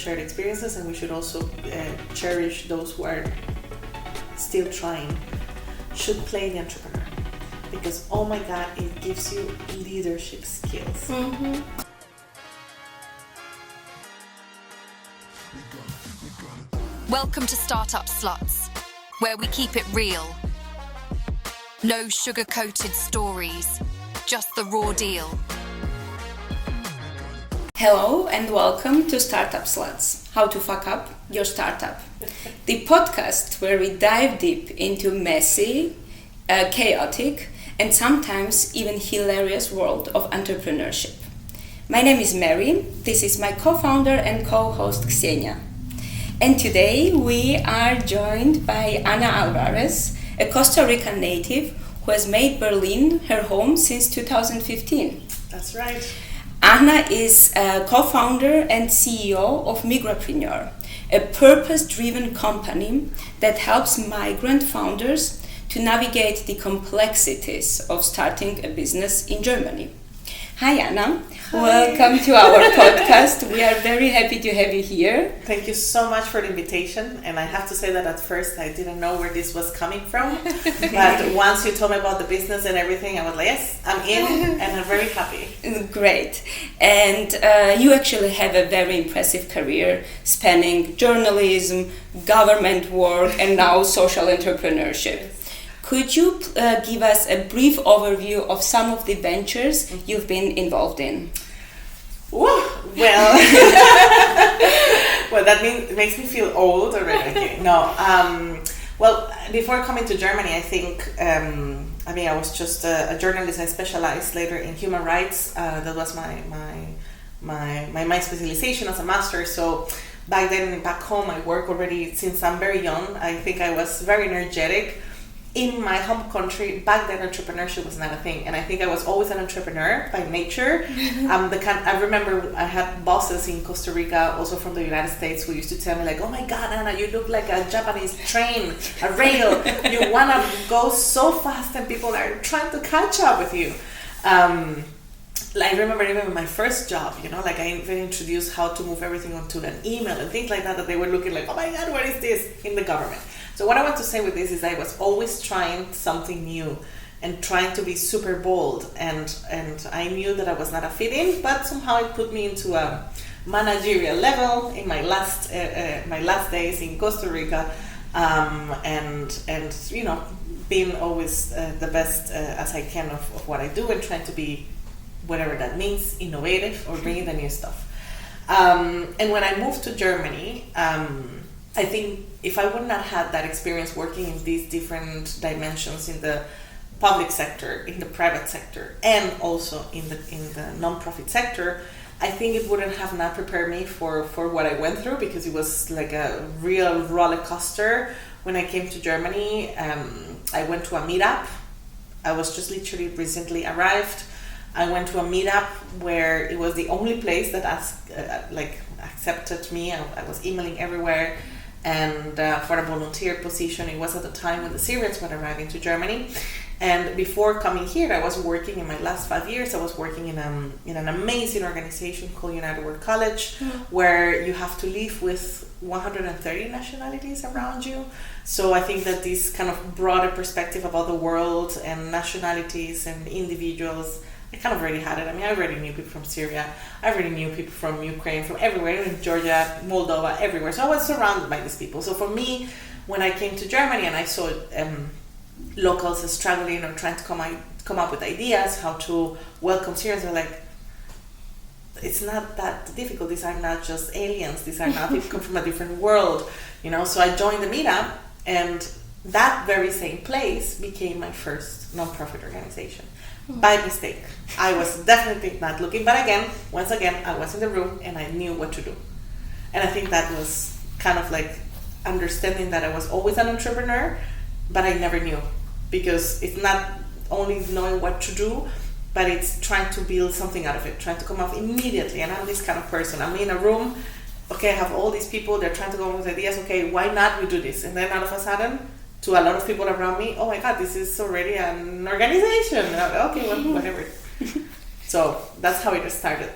shared experiences, and we should also cherish those who are still trying, should play the entrepreneur. Because, oh my God, it gives you leadership skills. Mm-hmm. Welcome to Startup Sluts, where we keep it real. No sugar-coated stories, just the raw deal. Hello and welcome to Startup Sluts, how to fuck up your startup. The podcast where we dive deep into messy, chaotic, and sometimes even hilarious world of entrepreneurship. My name is Mary, this is my co-founder and co-host Ksenia. And today we are joined by Ana Alvarez, a Costa Rican native who has made Berlin her home since 2015. That's right. Ana is a co-founder and CEO of Migrapreneur, a purpose-driven company that helps migrant founders to navigate the complexities of starting a business in Germany. Hi Ana, Hi. Welcome to our podcast. We are very happy to have you here. Thank you so much for the invitation, and I have to say that at first I didn't know where this was coming from, but once you told me about the business and everything, I was like, yes, I'm in, and I'm very happy. Great. And you actually have a very impressive career spanning journalism, government work, and now social entrepreneurship. Could you give us a brief overview of some of the ventures you've been involved in? Well, well, that makes me feel old already. No, well, before coming to Germany, I think, I was just a journalist. I specialized later in human rights. That was my specialization as a master. So back then, back home, I work already since I'm very young. I think I was very energetic. In my home country, back then entrepreneurship was not a thing, and I think I was always an entrepreneur by nature. I remember I had bosses in Costa Rica, also from the United States, who used to tell me like, "Oh my God, Ana, you look like a Japanese train, a rail. You wanna go so fast, and people are trying to catch up with you." I remember even my first job, like I even introduced how to move everything onto an email and things like that. That they were looking like, "Oh my God, what is this?" in the government. So what I want to say with this is I was always trying something new and trying to be super bold, and I knew that I was not a fit in, but somehow it put me into a managerial level in my last days in Costa Rica, and being always the best as I can of what I do, and trying to be whatever that means, innovative or bringing the new stuff. And when I moved to Germany, I think if I would not have that experience working in these different dimensions in the public sector, in the private sector, and also in the non-profit sector, I think it wouldn't have not prepared me for what I went through, because it was like a real roller coaster. When I came to Germany, I went to a meetup. I was just literally recently arrived. I went to a meetup where it was the only place that accepted me. I was emailing everywhere. And for a volunteer position, it was at the time when the Syrians were arriving to Germany. And before coming here, I was working in my last 5 years. I was working in an amazing organization called United World College, where you have to live with 130 nationalities around you. So I think that this kind of broader perspective about the world and nationalities and individuals, I kind of already had it. I mean, I already knew people from Syria. I already knew people from Ukraine, from everywhere, in Georgia, Moldova, everywhere. So I was surrounded by these people. So for me, when I came to Germany and I saw locals struggling or trying to come up with ideas how to welcome Syrians, they're like, it's not that difficult. These are not just aliens. These are not people come from a different world, So I joined the meetup, and that very same place became my first non-profit organization. By mistake. I was definitely not looking, but once again, I was in the room and I knew what to do. And I think that was kind of like understanding that I was always an entrepreneur, but I never knew, because it's not only knowing what to do, but it's trying to build something out of it, trying to come up immediately. And I'm this kind of person. I'm in a room, okay, I have all these people, they're trying to come up with ideas, okay, why not we do this? And then all of a sudden, to a lot of people around me, oh my God, this is already an organization. And I'm like, okay, well, whatever. So that's how it started.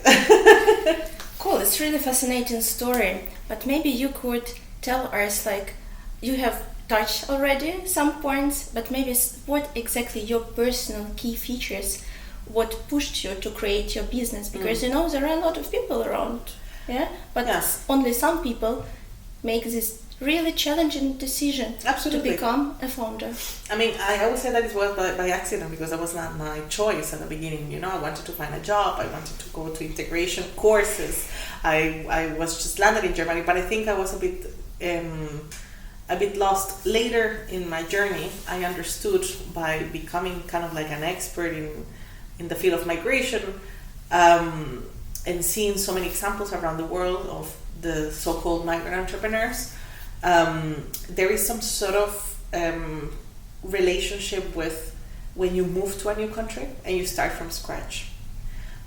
Cool, it's really fascinating story. But maybe you could tell us, like, you have touched already some points, but maybe what exactly your personal key features, what pushed you to create your business? Because you know there are a lot of people around, but only some people make this really challenging decision to become a founder. I mean, I always say that it was by accident, because that was not my choice at the beginning. You know, I wanted to find a job, I wanted to go to integration courses. I was just landed in Germany, but I think I was a bit lost later in my journey. I understood by becoming kind of like an expert in the field of migration, and seeing so many examples around the world of the so-called migrant entrepreneurs. There is some sort of relationship with when you move to a new country and you start from scratch,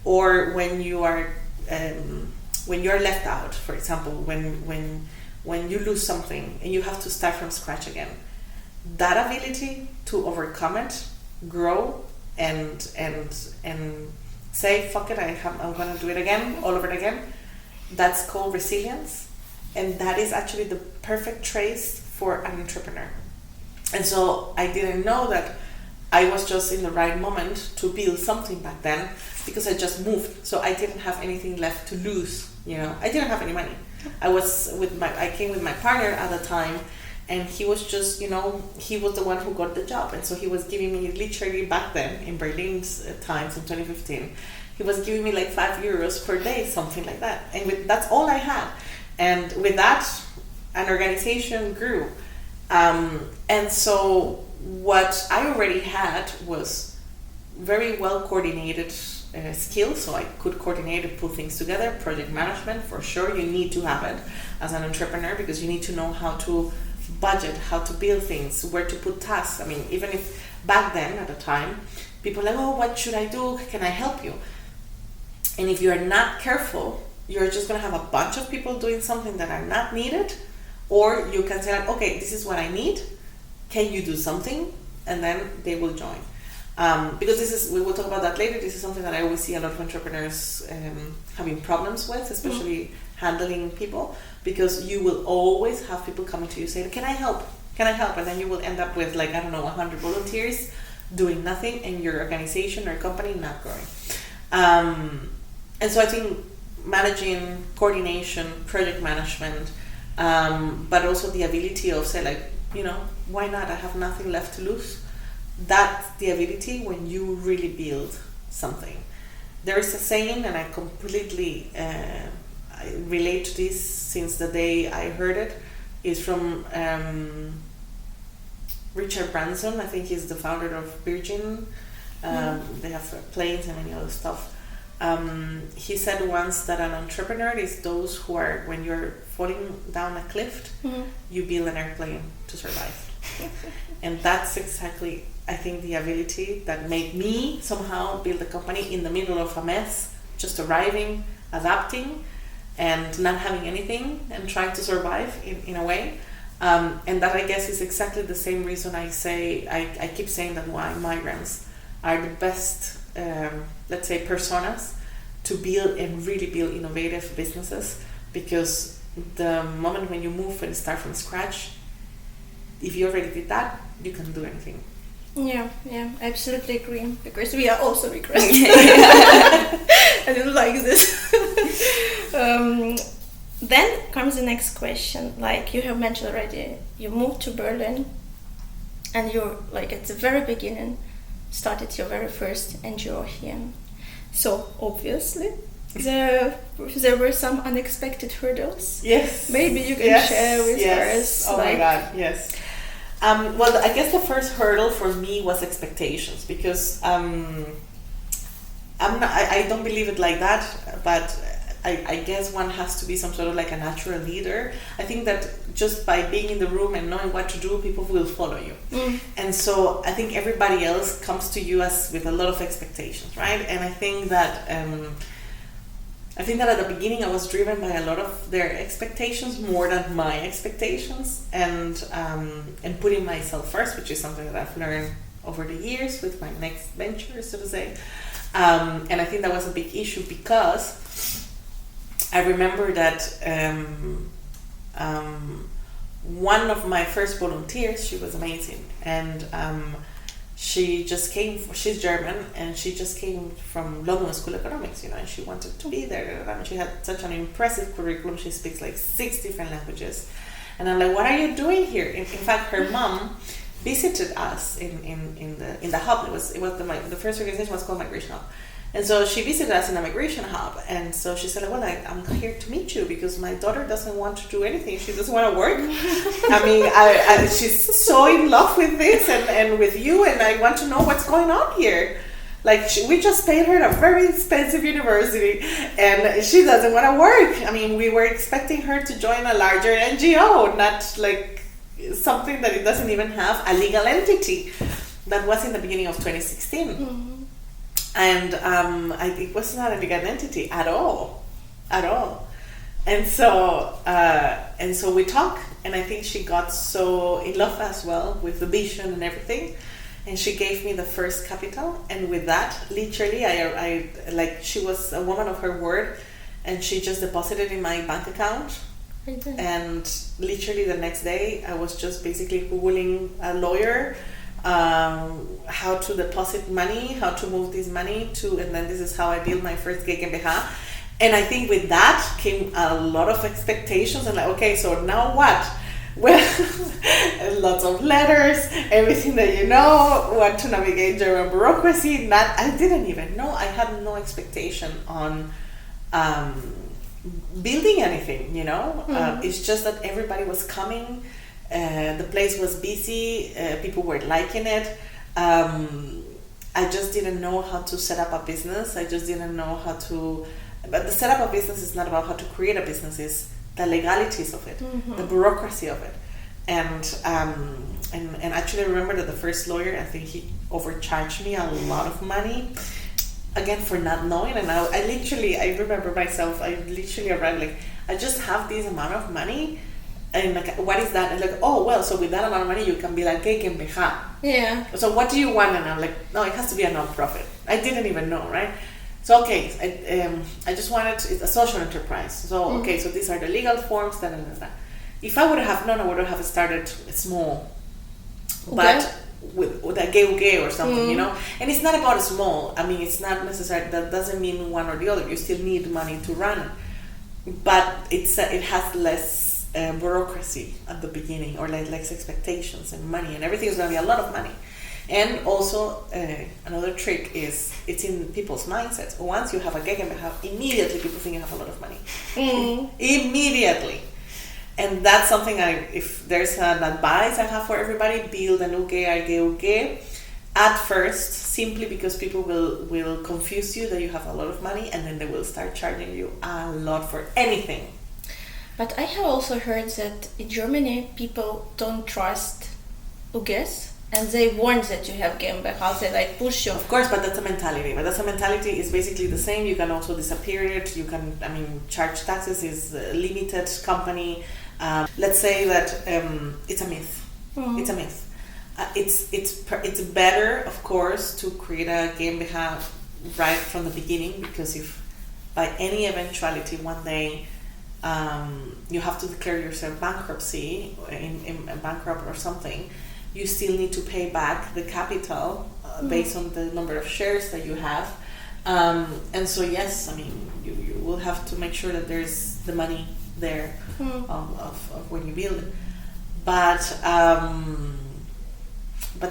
or when you are left out. For example, when you lose something and you have to start from scratch again, that ability to overcome it, grow, and say fuck it, I'm gonna do it again, all over again. That's called resilience. And that is actually the perfect trace for an entrepreneur. And so I didn't know that I was just in the right moment to build something back then, because I just moved. So I didn't have anything left to lose. You know, I didn't have any money. I came with my partner at the time, and he was just, he was the one who got the job. And so he was giving me, literally back then in Berlin's times in 2015, he was giving me like €5 per day, something like that. And that's all I had. And with that, an organization grew. And so what I already had was very well coordinated skills. So I could coordinate and put things together. Project management, for sure, you need to have it as an entrepreneur, because you need to know how to budget, how to build things, where to put tasks. I mean, even if back then at the time, people were like, oh, what should I do? Can I help you? And if you're not careful, you're just going to have a bunch of people doing something that are not needed. Or you can say, like, okay, this is what I need. Can you do something? And then they will join. Because we will talk about that later. This is something that I always see a lot of entrepreneurs having problems with, especially handling people, because you will always have people coming to you saying, can I help? Can I help? And then you will end up with 100 volunteers doing nothing, and your organization or company not growing. And so I think managing, coordination, project management, but also the ability of why not? I have nothing left to lose. That's the ability when you really build something. There is a saying, and I completely I relate to this since the day I heard it, is from Richard Branson. I think he's the founder of Virgin. They have planes and many other stuff. He said once that an entrepreneur is those who are, when you're falling down a cliff, you build an airplane to survive. And that's exactly, I think, the ability that made me somehow build a company in the middle of a mess, just arriving, adapting, and not having anything, and trying to survive in a way. And that, I guess, is exactly the same reason I keep saying that why migrants are the best, let's say, personas to build and really build innovative businesses, because the moment when you move and start from scratch, if you already did that, you can do anything. Yeah, I absolutely agree, because we are also migrants. I didn't like this. Then comes the next question. Like you have mentioned already, you moved to Berlin, and you're at the very beginning started your very first NGO here. So obviously there were some unexpected hurdles. Yes. Maybe you can share with us. Oh my God, yes. Well, I guess the first hurdle for me was expectations, because I don't believe it like that, but I guess one has to be some sort of a natural leader. I think that just by being in the room and knowing what to do, people will follow you. And so I think everybody else comes to you with a lot of expectations, right? And I think that at the beginning I was driven by a lot of their expectations more than my expectations, and putting myself first, which is something that I've learned over the years with my next venture, so to say. And I think that was a big issue, because I remember that one of my first volunteers, she was amazing, and she just came. She's German, and she just came from London School of Economics, and she wanted to be there. And she had such an impressive curriculum. She speaks like 6 different languages, and I'm like, "What are you doing here?" In fact, her mom visited us in the hub. It was the first organization was called Migration Hub. And so she visited us in the Migration Hub, and so she said, well, I'm here to meet you because my daughter doesn't want to do anything. She doesn't want to work. I mean, she's so in love with this and with you, and I want to know what's going on here. Like, we just paid her a very expensive university, and she doesn't want to work. I mean, we were expecting her to join a larger NGO, not like something that it doesn't even have a legal entity. That was in the beginning of 2016. Mm-hmm. And it was not a legal entity at all. And so we talked, and I think she got so in love as well with the vision and everything, and she gave me the first capital. And with that, literally, I like, she was a woman of her word, and she just deposited in my bank account. Mm-hmm. And literally the next day, I was just basically Googling a lawyer. How to deposit money, how to move this money to, and then this is how I built my first GmbH. And I think with that came a lot of expectations, and like, okay, so now what? Well, lots of letters, everything that you know, what to navigate German bureaucracy. I didn't even know. I had no expectation on building anything, Mm-hmm. It's just that everybody was coming. The place was busy, people were liking it. I just didn't know how to set up a business. I just didn't know how to... But the setup of business is not about how to create a business, it's the legalities of it, mm-hmm. the bureaucracy of it. And actually I remember that the first lawyer, I think he overcharged me a lot of money, again, for not knowing. And I remember myself, I literally arrived like, I just have this amount of money. And like, what is that? And like, oh, well, so with that amount of money, you can be like GmbH. Yeah. So what do you want? And I'm like, no, it has to be a non-profit. I didn't even know, right? So, okay, I just wanted, it's a social enterprise. So, okay, so these are the legal forms, da. If I would have known, I would have started small. Okay. But with a GUG or something, And it's not about small. I mean, it's not necessary. That doesn't mean one or the other. You still need money to run. But it has less bureaucracy at the beginning, or less expectations and money, and everything is going to be a lot of money. And also another trick is it's in people's mindsets. Once you have a GmbH, immediately people think you have a lot of money. Immediately. And that's something if there's an advice I have for everybody, build an UG or GUG at first, simply because people will confuse you that you have a lot of money, and then they will start charging you a lot for anything. But I have also heard that in Germany people don't trust UGs, and they want that you have GmbH. They push you. Of course, but that's a mentality. But that's a mentality is basically the same. You can also disappear it. You can, charge taxes is a limited company. Let's say that it's a myth. Mm-hmm. It's a myth. It's better, of course, to create a GmbH right from the beginning, because if by any eventuality one day you have to declare yourself bankruptcy in bankrupt or something, you still need to pay back the capital based on the number of shares that you have. And so yes, you will have to make sure that there's the money there of when you build it. But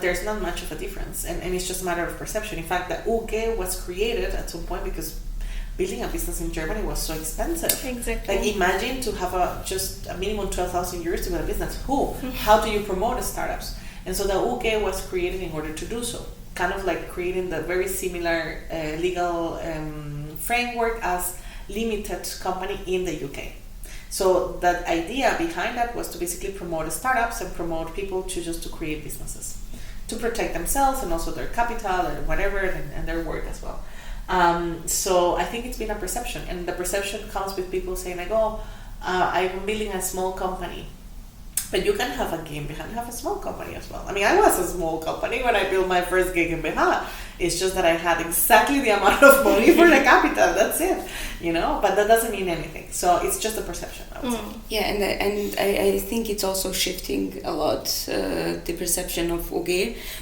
there's not much of a difference, and it's just a matter of perception. In fact, the UG was created at some point because building a business in Germany was so expensive. Exactly. Like, imagine to have just a minimum 12,000 euros to build a business. How do you promote startups? And so the UG was created in order to do so. Kind of like creating the very similar legal framework as limited company in the UK. So that idea behind that was to basically promote startups and promote people to create businesses, to protect themselves and also their capital and whatever, and their work as well. So I think it's been a perception, and the perception comes with people saying like, I'm building a small company. But you can have a GmbH and have a small company as well. I was a small company when I built my first GmbH. It's just that I had exactly the amount of money for the capital. That's it, But that doesn't mean anything. So it's just a perception, I would say. Yeah, and I think it's also shifting a lot, the perception of UG.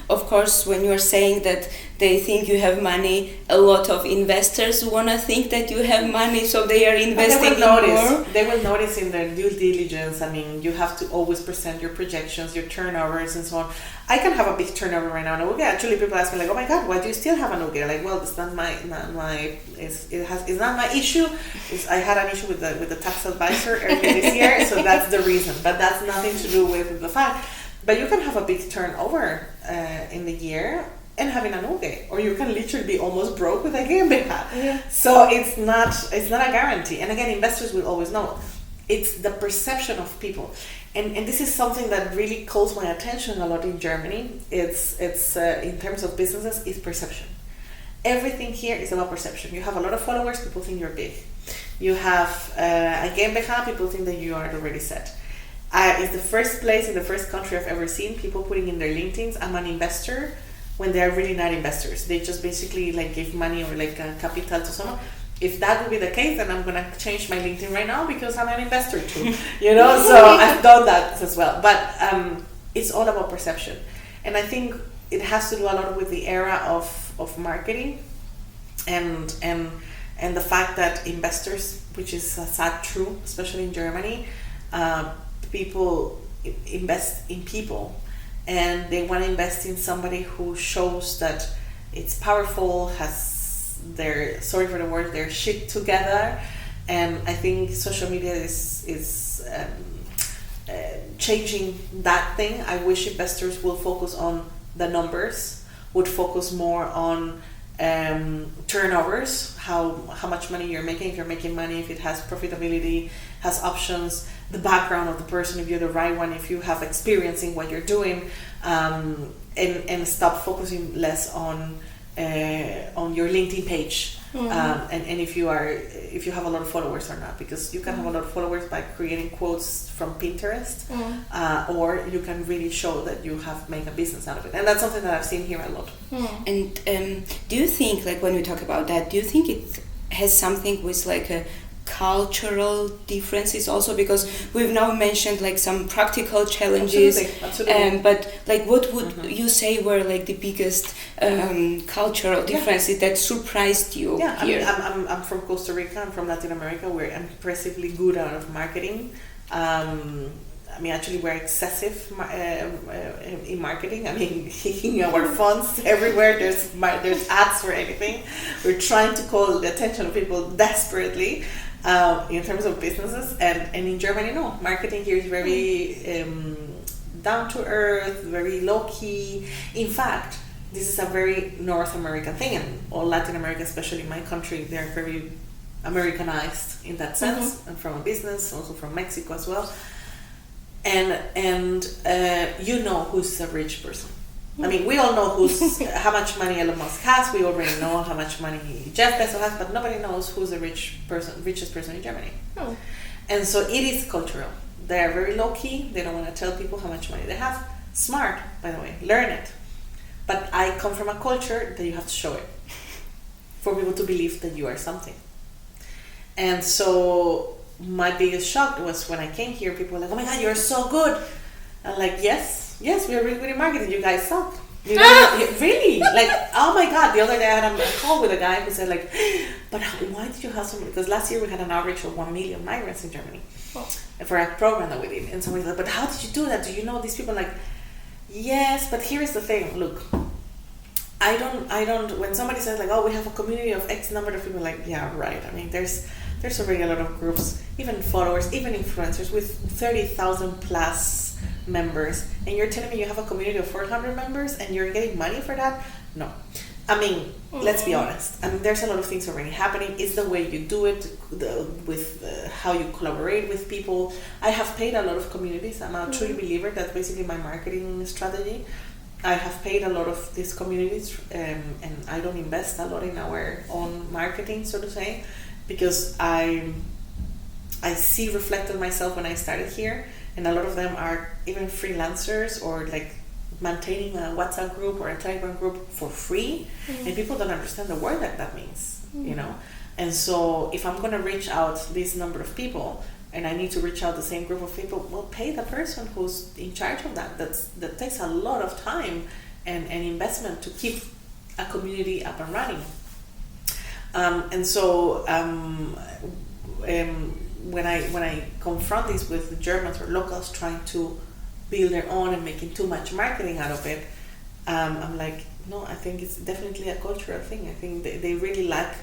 Of course, when you are saying that they think you have money, a lot of investors want to think that you have money, so they are investing more. They will notice in their due diligence. I mean, you have to always present your projections, your turnovers, and so on. I can have a big turnover right now in UG. Actually, people ask me like, "Oh my God, why do you still have an UG?" Like, well, it's not my it's not my issue. I had an issue with the tax advisor earlier this year, so that's the reason. But that's nothing to do with the fact. But you can have a big turnover in the year and having an UG, or you can literally be almost broke with a GmbH. Yeah. So it's not a guarantee. And again, investors will always know. It's the perception of people. And this is something that really calls my attention a lot in Germany. It's in terms of businesses, it's perception. Everything here is about perception. You have a lot of followers, people think you're big. You have a GmbH, people think that you are already set. It's the first place in the first country I've ever seen people putting in their LinkedIn's, I'm an investor, when they're really not investors. They just basically like give money or like capital to someone. If that would be the case, then I'm gonna change my LinkedIn right now because I'm an investor too, So I've done that as well. But it's all about perception, and I think it has to do a lot with the era of marketing, and the fact that investors, which is a sad truth, especially in Germany, people invest in people, and they want to invest in somebody who shows that it's powerful, has their, sorry for the word, their shit together. And I think social media is changing that thing. I wish investors will focus on the numbers, would focus more on turnovers, how much money you're making, if you're making money, if it has profitability, has options, the background of the person, if you're the right one, if you have experience in what you're doing, and stop focusing less on your LinkedIn page, and if you have a lot of followers or not, because you can have a lot of followers by creating quotes from Pinterest, or you can really show that you have made a business out of it, and that's something that I've seen here a lot. And do you think, like when we talk about that, do you think it has something with like a cultural differences also, because we've now mentioned like some practical challenges, absolutely. But like what would you say were like the biggest cultural differences that surprised you here? I mean, I'm from Costa Rica, I'm from Latin America. We're impressively good out of marketing. I mean, actually, we're excessive in marketing. I mean, in our fonts everywhere, there's ads for anything. We're trying to call the attention of people desperately in terms of businesses. And in Germany, no. Marketing here is very down to earth, very low key. In fact, this is a very North American thing, and all Latin America, especially in my country, they're very Americanized in that sense, and from a business, also from Mexico as well. And you know who's a rich person. I mean, we all know how much money Elon Musk has. We already know how much money Jeff Bezos has, but nobody knows who's the richest person in Germany. Oh. And so it is cultural. They are very low key. They don't want to tell people how much money they have. Smart, by the way. Learn it. But I come from a culture that you have to show it for people to believe that you are something. And so my biggest shock was when I came here, people were like, oh my God, you're so good. I'm like, yes, we are really good in marketing. You guys suck. Really? Like, oh my God. The other day I had a call with a guy who said like, but why did you have so many? Because last year we had an average of 1 million migrants in Germany for a program that we did. And somebody's like, but how did you do that? Do you know these people? Like, yes, but here is the thing. Look, I don't, when somebody says like, oh, we have a community of X number of people, like, yeah, right. I mean, there's already a lot of groups, even followers, even influencers with 30,000 plus members, and you're telling me you have a community of 400 members and you're getting money for that? No. I mean, let's be honest. I mean, there's a lot of things already happening. It's the way you do it, with how you collaborate with people. I have paid a lot of communities. I'm a true believer. That's basically my marketing strategy. I have paid a lot of these communities, and I don't invest a lot in our own marketing, so to say, because I see reflected myself when I started here, and a lot of them are even freelancers or like maintaining a WhatsApp group or a Telegram group for free, and people don't understand the word that means, you know. And so if I'm going to reach out this number of people, and I need to reach out the same group of people, well, pay the person who's in charge of that. That takes a lot of time and investment to keep a community up and running. And so when I confront this with the Germans or locals trying to build their own and making too much marketing out of it, I'm like, no, I think it's definitely a cultural thing. I think they really lack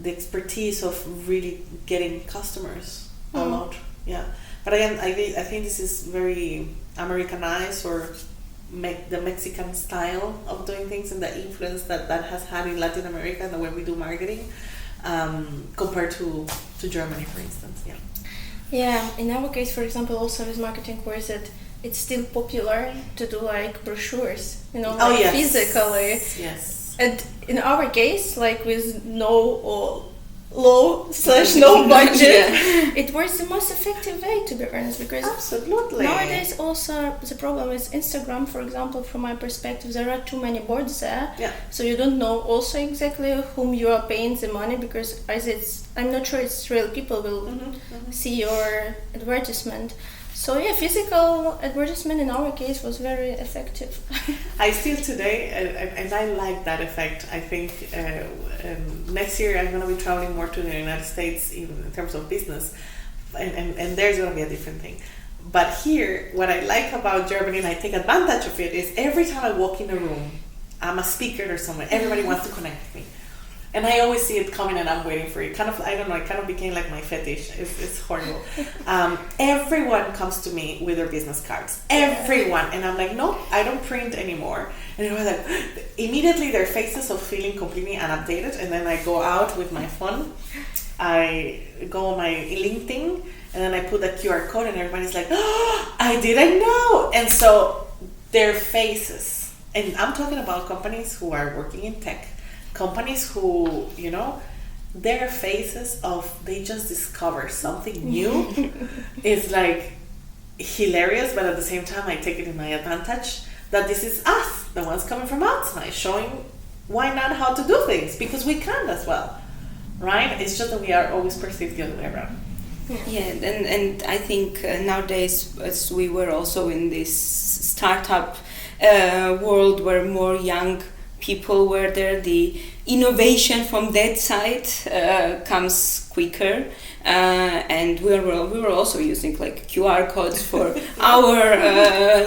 the expertise of really getting customers a lot. Yeah, but again, I think this is very Americanized, or the Mexican style of doing things, and the influence that has had in Latin America and the way we do marketing, compared to Germany, for instance. Yeah, in our case, for example, also with marketing course, that it's still popular to do like brochures, you know, physically. Yes. And in our case, like with no low/no budget, it was the most effective way, to be honest, because absolutely nowadays also the problem with Instagram, for example, from my perspective, there are too many bots there, so you don't know also exactly whom you are paying the money, because I'm not sure it's real people will see your advertisement. So physical advertisement in our case was very effective. I still today, and I like that effect. I think next year I'm going to be traveling more to the United States in terms of business, and there's going to be a different thing. But here, what I like about Germany, and I take advantage of it, is every time I walk in a room, I'm a speaker or somewhere, everybody wants to connect with me. And I always see it coming and I'm waiting for it. Kind of, I don't know, it kind of became like my fetish. It's horrible. Everyone comes to me with their business cards. Everyone. And I'm like, no, I don't print anymore. And they were like, immediately their faces of feeling completely unupdated. And then I go out with my phone. I go on my LinkedIn and then I put the QR code and everybody's like, oh, I didn't know. And so their faces, and I'm talking about companies who are working in tech, companies who, you know, their faces of they just discover something new is like hilarious, but at the same time I take it in my advantage that this is us, the ones coming from outside, showing why not how to do things, because we can as well, right? It's just that we are always perceived the other way around. Yeah, and I think nowadays, as we were also in this startup world where more young people were there, the innovation from that side comes quicker, and we were also using like QR codes for our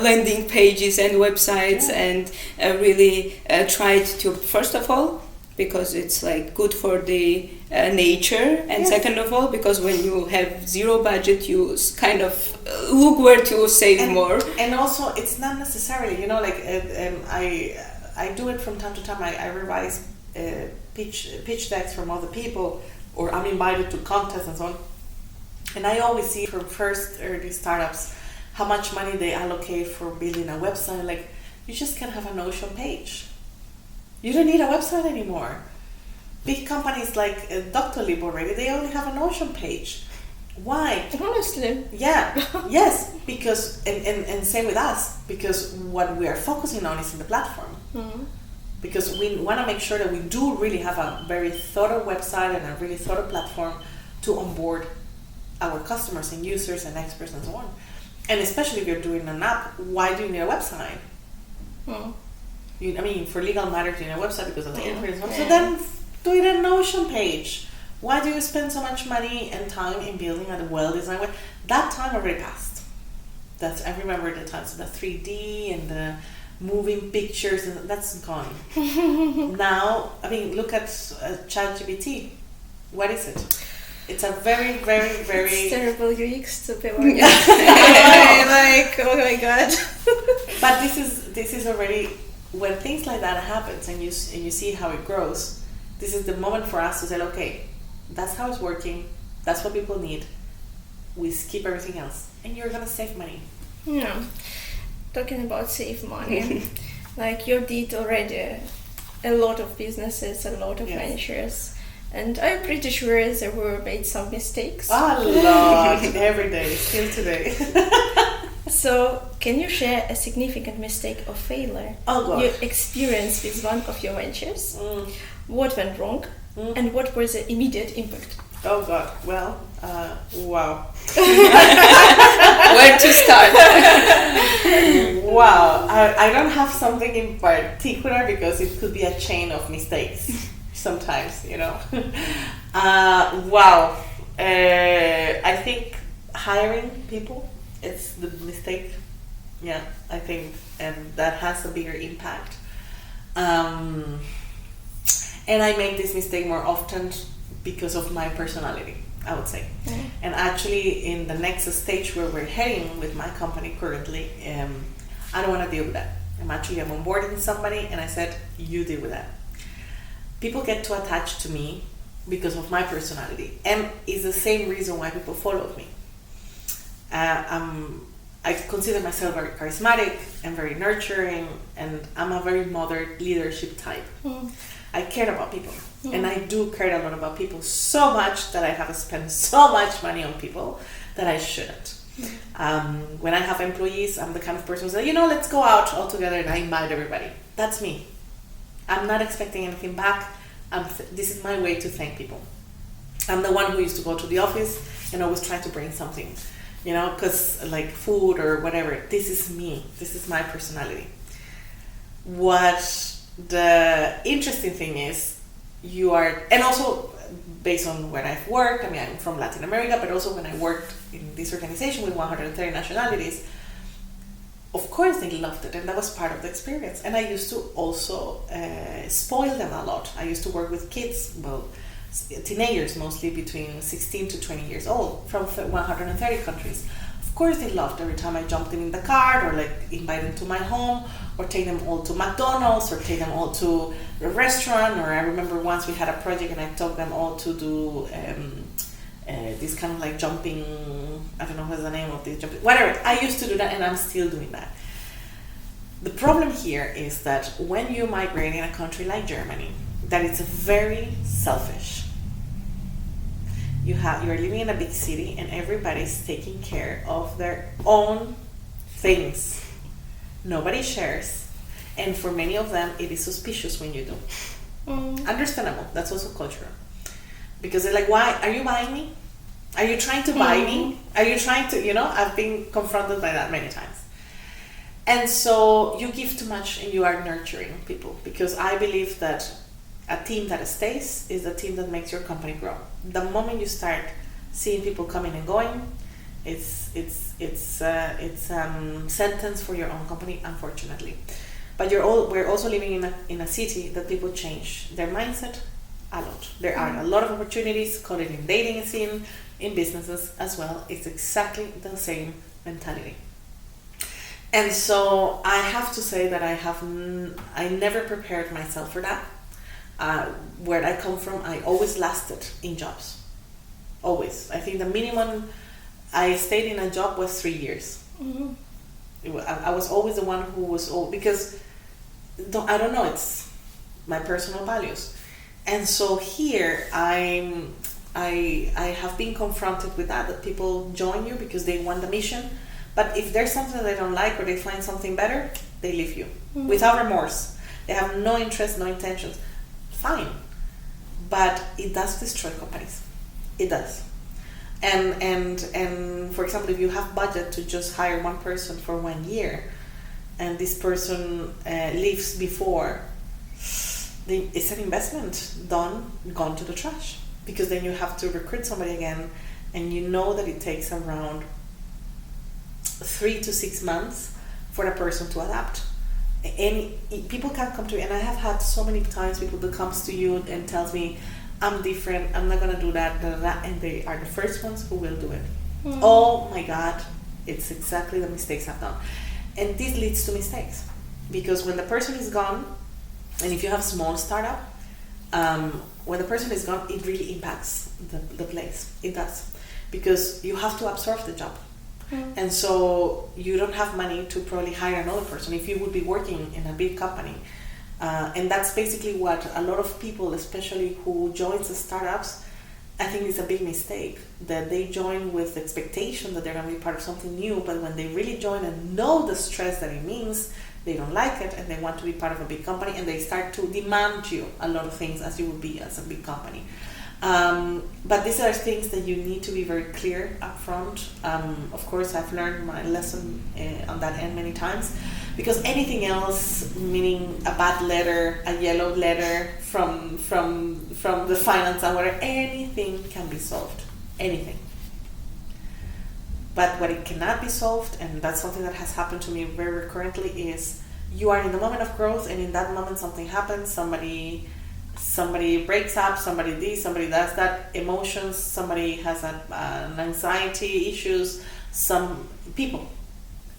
landing pages and websites, and really tried to, first of all, because it's like good for the nature, and second of all, because when you have zero budget, you kind of look where to save more. And also, it's not necessarily, you know, like I do it from time to time. I revise pitch decks from other people, or I'm invited to contests and so on. And I always see from first early startups how much money they allocate for building a website. Like, you just can have a Notion page. You don't need a website anymore. Big companies like Doctolib already, they only have a Notion page. Why? Honestly. Yeah, yes, because, and same with us, because what we are focusing on is in the platform. Mm-hmm. Because we want to make sure that we do really have a very thorough website and a really thorough platform to onboard our customers and users and experts and so on. And especially if you're doing an app, why do you need a website? Mm. For legal matters, you need a website because of the influence. So then do it a Notion page. Why do you spend so much money and time in building a well-designed web? That time already passed. I remember the times of the 3D and the moving pictures, and that's gone. Now, look at ChatGPT. What is it? It's a very, very, very... It's terrible UX to be honest. Like, oh my god. But this is already, when things like that happens and you see how it grows, this is the moment for us to say, okay, that's how it's working, that's what people need, we skip everything else, and you're gonna save money. Yeah. Talking about save money, like you did already a lot of businesses, a lot of ventures, and I'm pretty sure there were made some mistakes. A lot, every day, still today. So, can you share a significant mistake or failure you experienced with one of your ventures? What went wrong, and what was the immediate impact? Oh God! Well, wow. Where to start? Wow, I don't have something in particular because it could be a chain of mistakes sometimes, you know. Wow, I think hiring people is the mistake. Yeah, I think, and that has a bigger impact. And I make this mistake more often because of my personality, I would say. And actually, in the next stage where we're heading with my company currently, I don't want to deal with that. I'm onboarding somebody, and I said, you deal with that. People get too attached to me because of my personality, and it's the same reason why people follow me. I consider myself very charismatic and very nurturing, and I'm a very modern leadership type. I care about people, and I do care a lot about people, so much that I have spent so much money on people that I shouldn't. When I have employees, I'm the kind of person who says, let's go out all together, and I invite everybody. That's me. I'm not expecting anything back. This is my way to thank people. I'm the one who used to go to the office and always try to bring something, because like food or whatever. This is me. This is my personality. What the interesting thing is, and also based on where I've worked, I'm from Latin America, but also when I worked in this organization with 130 nationalities, of course they loved it, and that was part of the experience. And I used to also spoil them a lot. I used to work with kids, teenagers mostly, between 16 to 20 years old, from 130 countries. Of course they loved every time I jumped in the car, or like invite them to my home, or take them all to McDonald's, or take them all to a restaurant. Or I remember once we had a project and I took them all to do this kind of like jumping, I don't know what's the name of this, jumping, whatever. I used to do that, and I'm still doing that. The problem here is that when you migrate in a country like Germany, that it's very selfish. You're living in a big city, and everybody's taking care of their own things. Nobody shares, and for many of them, it is suspicious when you do. Understandable. That's also cultural, because they're like, "Why are you buying me? Are you trying to buy me? Are you trying to?" I've been confronted by that many times. And so you give too much, and you are nurturing people, because I believe that a team that stays is a team that makes your company grow. The moment you start seeing people coming and going, it's sentence for your own company, unfortunately. But we're also living in a city that people change their mindset a lot. There are a lot of opportunities, call it in dating scene, in businesses as well. It's exactly the same mentality. And so I have to say that I never prepared myself for that. Where I come from, I always lasted in jobs. Always. I think the minimum I stayed in a job was 3 years. I was always the one who was because I don't know, it's my personal values. And so here I have been confronted with that people join you because they want the mission, but if there's something they don't like or they find something better, they leave you without remorse. They have no interest, no intentions. Fine, but it does destroy companies. It does. And for example, if you have budget to just hire one person for 1 year, and this person leaves before, it's an investment gone to the trash, because then you have to recruit somebody again, and you know that it takes around 3 to 6 months for a person to adapt. And people can come to me, and I have had so many times people that comes to you and tells me, I'm different, I'm not gonna do that, and they are the first ones who will do it. Oh my God, it's exactly the mistakes I've done. And this leads to mistakes, because when the person is gone, and if you have a small startup, when the person is gone, it really impacts the place. It does, because you have to absorb the job. And so you don't have money to probably hire another person if you would be working in a big company. And that's basically what a lot of people, especially who joins the startups, I think it's a big mistake that they join with the expectation that they're going to be part of something new, but when they really join and know the stress that it means, they don't like it and they want to be part of a big company, and they start to demand you a lot of things as you would be as a big company. But these are things that you need to be very clear up front. Of course, I've learned my lesson on that end many times, because anything else, meaning a bad letter, a yellow letter from the finance and whatever, anything can be solved. Anything. But what it cannot be solved, and that's something that has happened to me very recurrently, is you are in the moment of growth, and in that moment something happens, somebody breaks up, somebody this, somebody does that, emotions, somebody has an anxiety issues, some people,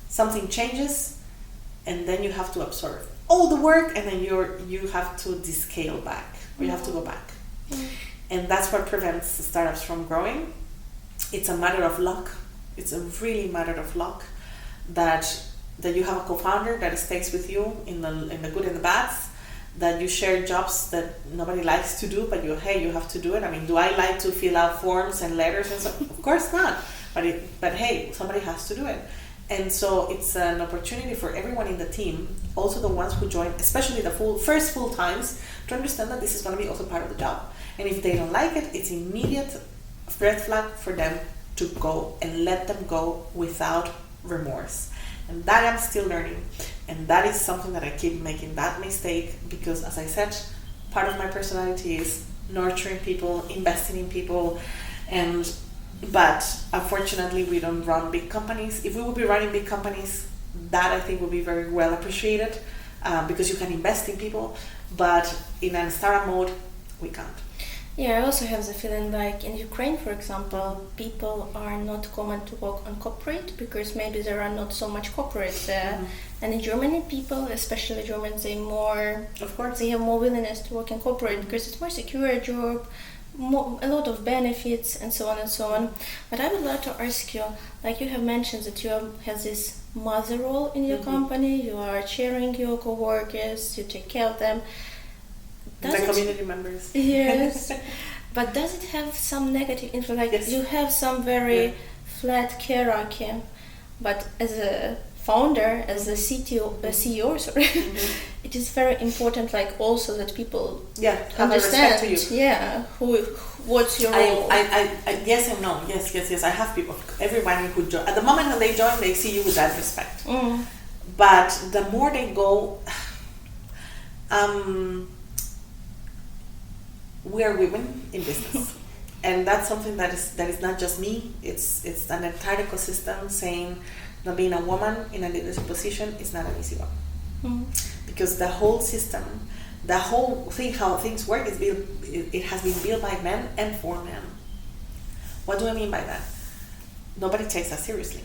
something changes, and then you have to absorb all the work, and then you have to descale back, or you have to go back. And that's what prevents startups from growing. It's a matter of luck. It's a really matter of luck that you have a co-founder that stays with you in the good and the bads, that you share jobs that nobody likes to do, but you have to do it. I mean, do I like to fill out forms and letters and stuff? Of course not. But hey, somebody has to do it. And so it's an opportunity for everyone in the team, also the ones who join, especially the first full times, to understand that this is going to be also part of the job. And if they don't like it, it's immediate red flag for them to go, and let them go without remorse. And that I'm still learning. And that is something that I keep making that mistake, because as I said, part of my personality is nurturing people, investing in people, but unfortunately we don't run big companies. If we would be running big companies, that I think would be very well appreciated, because you can invest in people, but in a startup mode, we can't. Yeah, I also have the feeling like in Ukraine, for example, people are not common to work on corporate because maybe there are not so much corporates there. And in Germany, people, especially Germans, they have more willingness to work in corporate because it's more secure job, a lot of benefits, and so on and so on. But I would like to ask you, like you have mentioned that you have this mother role in your company, you are cheering your co-workers, you take care of them. The community members. Yes. But does it have some negative influence? Like yes. You have some very flat hierarchy, but as a founder, as a CEO, sorry, it is very important, like also that people understand. To you. Yeah, what's your role? I yes and no. Yes. I have people. Everybody who join at the moment when they join, they see you with that respect. But the more they go, we are women in business, and that's something that is not just me. It's an entire ecosystem saying that being a woman in a leadership position is not an easy one, because the whole system, the whole thing, how things work, is built. It has been built by men and for men. What do I mean by that? Nobody takes us seriously.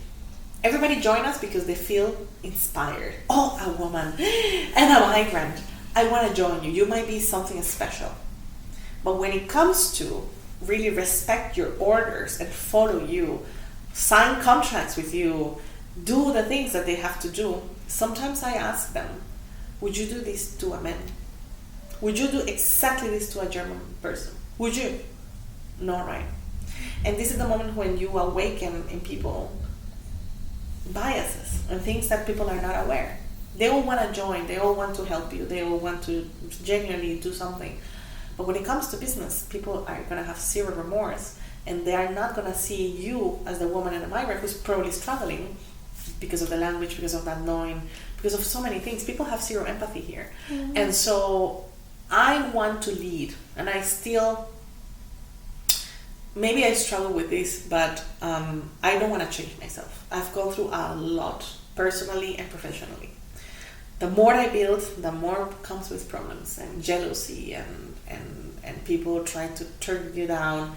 Everybody join us because they feel inspired. Oh, a woman and a migrant. I want to join you. You might be something special. But when it comes to really respect your orders and follow you, sign contracts with you, do the things that they have to do, sometimes I ask them, would you do this to a man? Would you do exactly this to a German person? Would you? No, right? And this is the moment when you awaken in people biases and things that people are not aware. They all want to join, they all want to help you, they all want to genuinely do something. But when it comes to business, people are going to have zero remorse, and they are not going to see you as the woman and the migrant who's probably struggling because of the language, because of that knowing, because of so many things. People have zero empathy here. And so I want to lead, and I still, maybe I struggle with this, but I don't want to change myself. I've gone through a lot, personally and professionally. The more I build, the more comes with problems and jealousy and people trying to turn you down.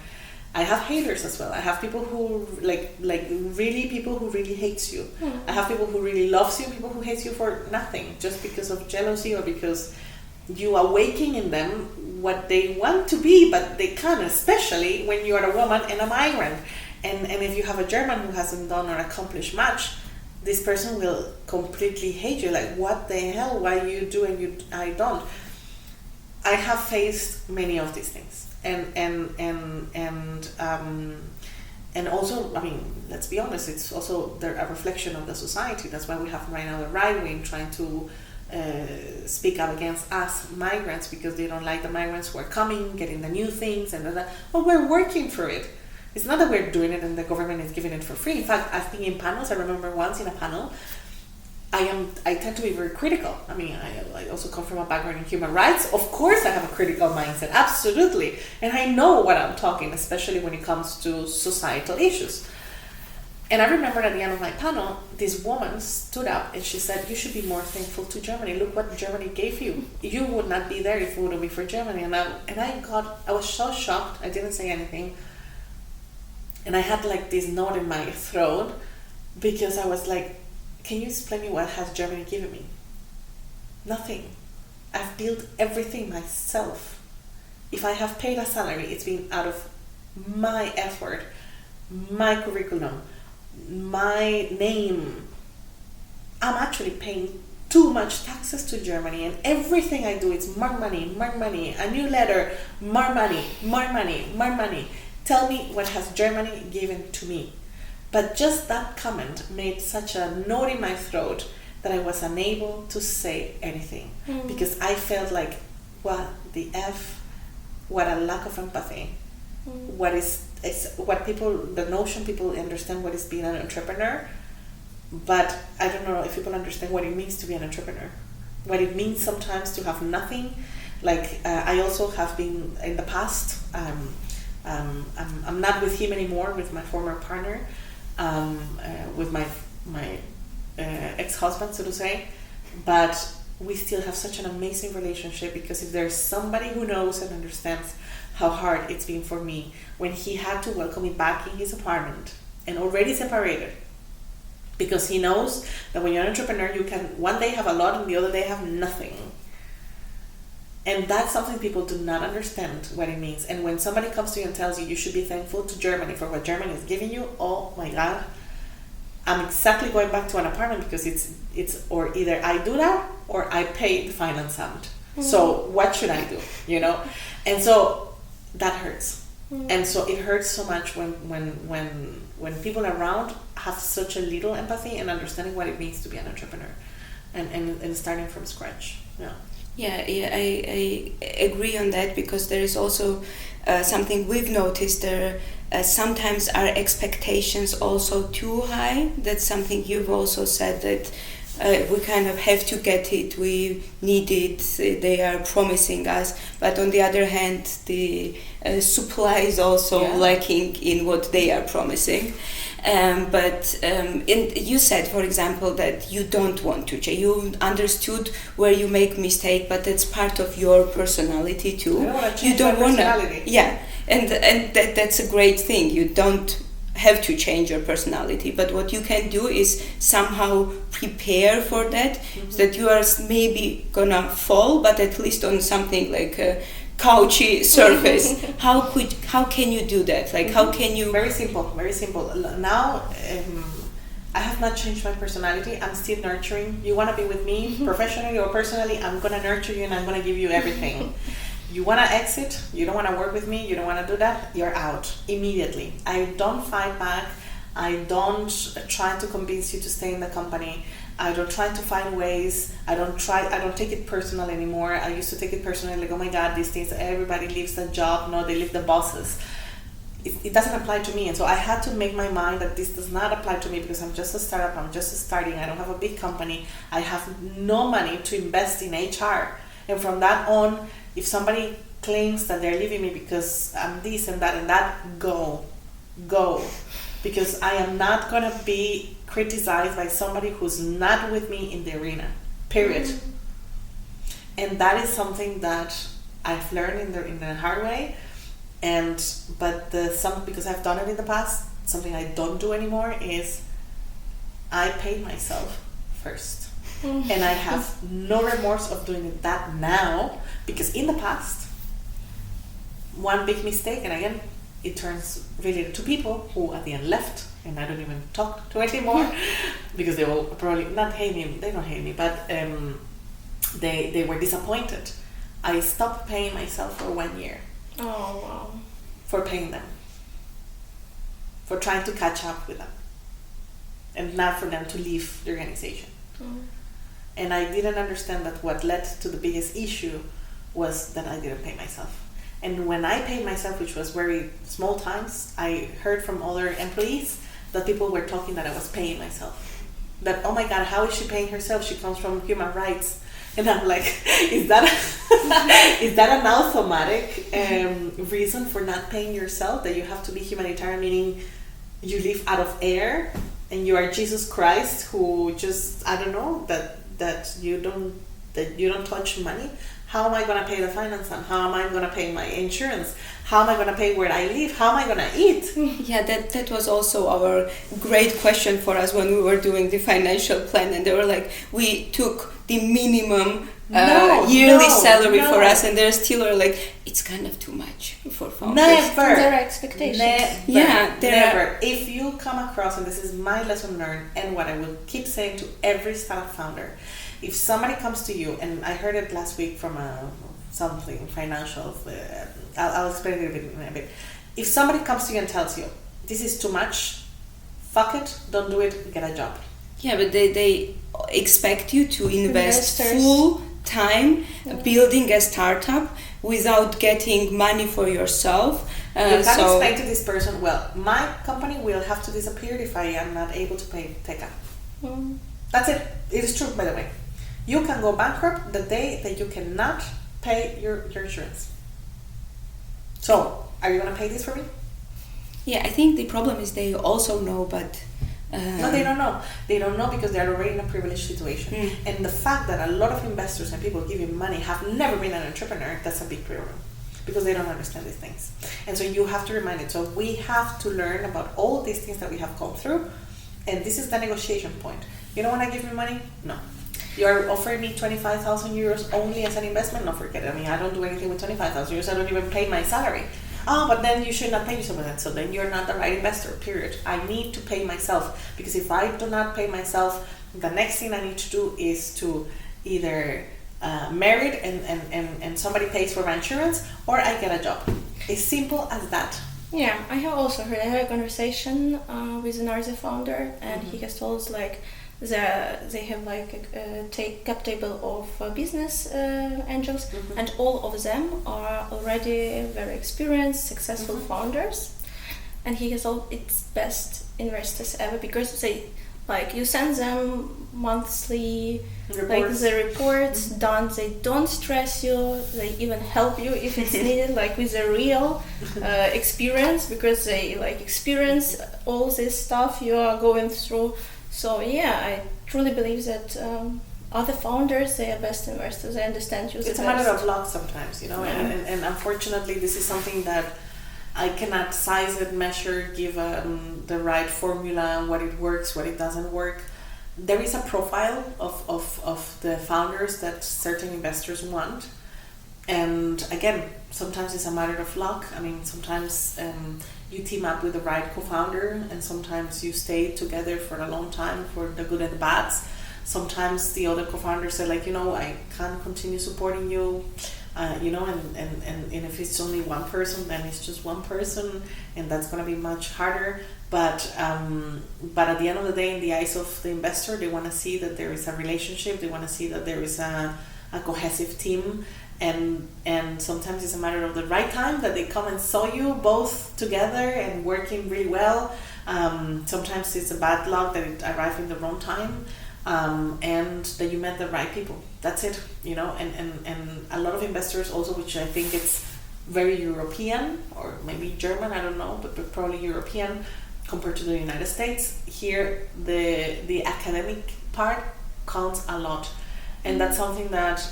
I have haters as well. I have people who like really people who really hates you. I have people who really loves you, people who hates you for nothing, just because of jealousy or because you awaken in them what they want to be, but they can't, especially when you are a woman and a migrant. And if you have a German who hasn't done or accomplished much, this person will completely hate you. Like, what the hell? Why you do and I don't? I have faced many of these things, and also, I mean, let's be honest, it's also a reflection of the society. That's why we have right now the right wing trying to speak up against us migrants, because they don't like the migrants who are coming, getting the new things, and that. Well, we're working for it. It's not that we're doing it and the government is giving it for free. In fact, I've been in panels. I remember once in a panel, I tend to be very critical. I mean, I also come from a background in human rights. Of course, I have a critical mindset, absolutely. And I know what I'm talking, especially when it comes to societal issues. And I remember at the end of my panel, this woman stood up and she said, you should be more thankful to Germany. Look what Germany gave you. You would not be there if it wouldn't be for Germany. And I was so shocked. I didn't say anything. And I had like this knot in my throat, because I was like, can you explain me what has Germany given me? Nothing. I've built everything myself. If I have paid a salary, it's been out of my effort, my curriculum, my name. I'm actually paying too much taxes to Germany, and everything I do is more money, a new letter, more money. Tell me what has Germany given to me. But just that comment made such a knot in my throat that I was unable to say anything, because I felt like, what the F, what a lack of empathy. What is what people, the notion people understand what is being an entrepreneur, but I don't know if people understand what it means to be an entrepreneur, what it means sometimes to have nothing. Like I also have been in the past, I'm not with him anymore, with my former partner, with my ex-husband, so to say, but we still have such an amazing relationship, because if there's somebody who knows and understands how hard it's been for me when he had to welcome me back in his apartment and already separated, because he knows that when you're an entrepreneur, you can one day have a lot and the other day have nothing. And that's something people do not understand what it means. And when somebody comes to you and tells you should be thankful to Germany for what Germany is giving you, oh my God, I'm exactly going back to an apartment, because it's or either I do that or I pay the finance amt. So what should I do? You know? And so that hurts. And so it hurts so much when people around have such a little empathy and understanding what it means to be an entrepreneur and starting from scratch. Yeah. Yeah, I agree on that, because there is also something we've noticed. There sometimes our expectations also too high. That's something you've also said, that we kind of have to get it, we need it, they are promising us. But on the other hand, the supply is also lacking in what they are promising. But you said, for example, that you don't want to change. You understood where you make mistake, but that's part of your personality too. I don't want to change my personality. Yeah, and that's a great thing. You don't have to change your personality, but what you can do is somehow prepare for that, so that you are maybe gonna fall, but at least on something like a couchy surface. How can you do that? Like, how can you? Very simple. Now, I have not changed my personality. I'm still nurturing. You want to be with me professionally or personally, I'm gonna nurture you and I'm gonna give you everything. You want to exit, you don't want to work with me, you don't want to do that, you're out immediately. I don't fight back. I don't try to convince you to stay in the company. I don't try to find ways. I don't take it personal anymore. I used to take it personally, like, oh my God, these things, everybody leaves the job. No, they leave the bosses. It doesn't apply to me. And so I had to make my mind that this does not apply to me, because I'm just a startup, I'm just starting, I don't have a big company, I have no money to invest in HR. And from that on, if somebody claims that they're leaving me because I'm this and that, go. Because I am not going to be criticized by somebody who's not with me in the arena, period. And that is something that I've learned in the hard way. Because I've done it in the past, something I don't do anymore is I paid myself first. And I have no remorse of doing that now, because in the past, one big mistake, and again, it turns related to people who at the end left, and I don't even talk to anymore, because they will probably not hate me, they don't hate me, but they were disappointed I stopped paying myself for 1 year. Oh, wow. For paying them. For trying to catch up with them. And not for them to leave the organization. And I didn't understand that what led to the biggest issue was that I didn't pay myself. And when I paid myself, which was very small times, I heard from other employees that people were talking that I was paying myself. That, oh my God, how is she paying herself? She comes from human rights. And I'm like, is that an automatic reason for not paying yourself? That you have to be humanitarian, meaning you live out of air and you are Jesus Christ who just, I don't know, that you don't touch money? How am I going to pay the finance? And how am I going to pay my insurance? How am I going to pay where I live? How am I going to eat? Yeah, that was also our great question for us when we were doing the financial plan. And they were like, we took the minimum yearly salary for us. And they're still like, it's kind of too much for founders. Never. Their expectations. Never. If you come across, and this is my lesson learned and what I will keep saying to every startup founder, if somebody comes to you, and I heard it last week from something financial, I'll explain it in a bit. If somebody comes to you and tells you, this is too much, fuck it, don't do it, get a job. Yeah, but they expect you to invest full time building a startup without getting money for yourself. You can explain to this person, well, my company will have to disappear if I am not able to pay take up. That's it. It is true, by the way. You can go bankrupt the day that you cannot pay your insurance. So, are you going to pay this for me? Yeah, I think the problem is they also know, but... No, they don't know. They don't know because they're already in a privileged situation. And the fact that a lot of investors and people giving money have never been an entrepreneur, that's a big problem. Because they don't understand these things. And so you have to remind it. So we have to learn about all these things that we have gone through. And this is the negotiation point. You don't want to give me money? No. You're offering me 25,000 euros only as an investment? No, forget it. I mean, I don't do anything with 25,000 euros. I don't even pay my salary. Oh, but then you should not pay yourself with that. So then you're not the right investor, period. I need to pay myself. Because if I do not pay myself, the next thing I need to do is to either married and somebody pays for my insurance, or I get a job. It's simple as that. Yeah, I have also heard, I had a conversation with another founder, and he has told us like they have like a cap table of business angels, and all of them are already very experienced, successful founders, and he has all its best investors ever, because they like you send them monthly like the reports done, they don't stress you, they even help you if it's needed, like with a real experience, because they like experience all this stuff you are going through. So yeah, I truly believe that other founders, they are best investors. I understand you. It's a matter of luck sometimes, you know, and unfortunately this is something that I cannot size it, measure, give the right formula, what it works, what it doesn't work. There is a profile of the founders that certain investors want. And again, sometimes it's a matter of luck. I mean, sometimes you team up with the right co-founder, and sometimes you stay together for a long time for the good and the bads. Sometimes the other co-founders are like, you know, I can't continue supporting you. You know, and if it's only one person, then it's just one person, and that's going to be much harder. But at the end of the day, in the eyes of the investor, they want to see that there is a relationship. They want to see that there is a cohesive team, and sometimes it's a matter of the right time that they come and saw you both together and working really well. Sometimes it's a bad luck that it arrived in the wrong time. And that you met the right people. That's it, you know, and a lot of investors also, which I think it's very European or maybe German, I don't know, but probably European compared to the United States. Here, the academic part counts a lot, and that's something that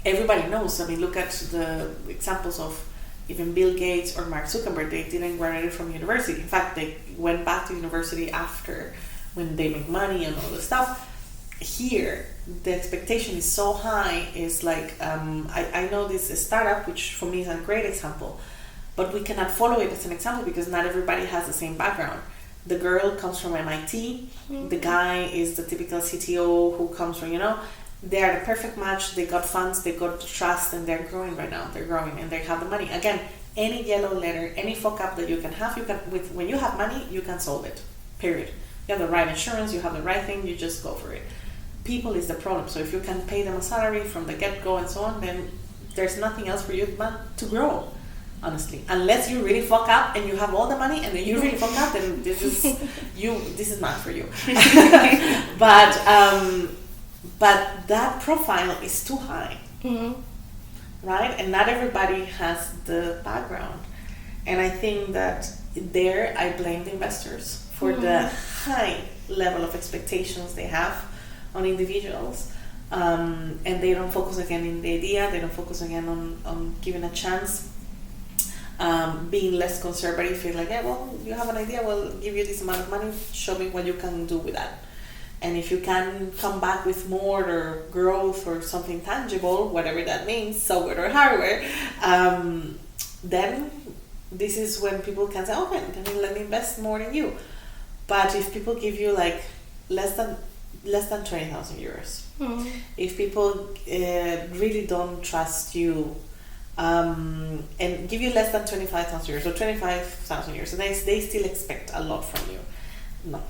everybody knows. I mean, look at the examples of even Bill Gates or Mark Zuckerberg. They didn't graduate from university. In fact, they went back to university after, when they make money and all the stuff. Here, the expectation is so high. Is like, I know this startup, which for me is a great example, but we cannot follow it as an example because not everybody has the same background. The girl comes from MIT, the guy is the typical CTO who comes from, you know, they are the perfect match. They got funds, they got trust, and they're growing right now. They're growing and they have the money. Again, any yellow letter, any fuck up that you can have, when you have money, you can solve it. Period. You have the right insurance, you have the right thing, you just go for it. People is the problem. So if you can pay them a salary from the get-go and so on, then there's nothing else for you but to grow. Honestly, unless you really fuck up and you have all the money and then you really fuck up, then this is not for you. But that profile is too high, right? And not everybody has the background. And I think that there I blame the investors for the high level of expectations they have on individuals. And they don't focus again in the idea, they don't focus again on giving a chance. Being less conservative, feel like, yeah, well, you have an idea, we'll give you this amount of money, show me what you can do with that. And if you can come back with more or growth or something tangible, whatever that means, software or hardware, then this is when people can say, okay, then let me invest more in you. But if people give you like less than 20,000 euros, if people really don't trust you, and give you less than 25,000 euros or 25,000 euros, so they still expect a lot from you. No.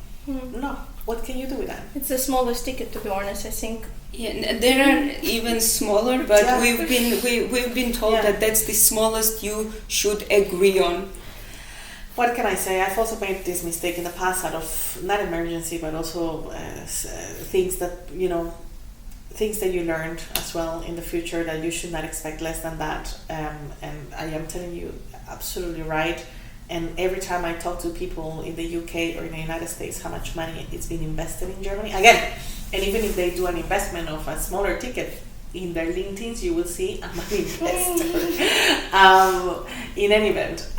What can you do with that? It's the smallest ticket, to be honest, I think. Yeah, there are even smaller, but we've been told that that's the smallest you should agree on. What can I say? I've also made this mistake in the past out of not emergency, but also things that you learned as well in the future, that you should not expect less than that. And I am telling you, absolutely right. And every time I talk to people in the UK or in the United States, how much money it's been invested in Germany. Again, and even if they do an investment of a smaller ticket, in their LinkedIns you will see I'm an investor. In any event,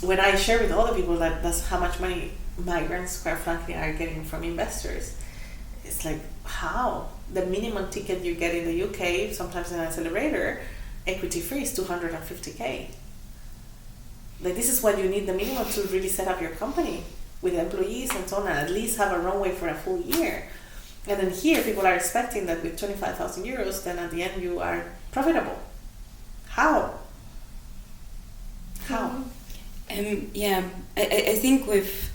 when I share with other people that that's how much money migrants, quite frankly, are getting from investors, it's like, how? The minimum ticket you get in the UK, sometimes in an accelerator, equity free, is 250k. Like, this is what you need, the minimum, to really set up your company with employees and so on, and at least have a runway for a full year. And then here, people are expecting that with 25,000 euros, then at the end you are profitable. How? I think we've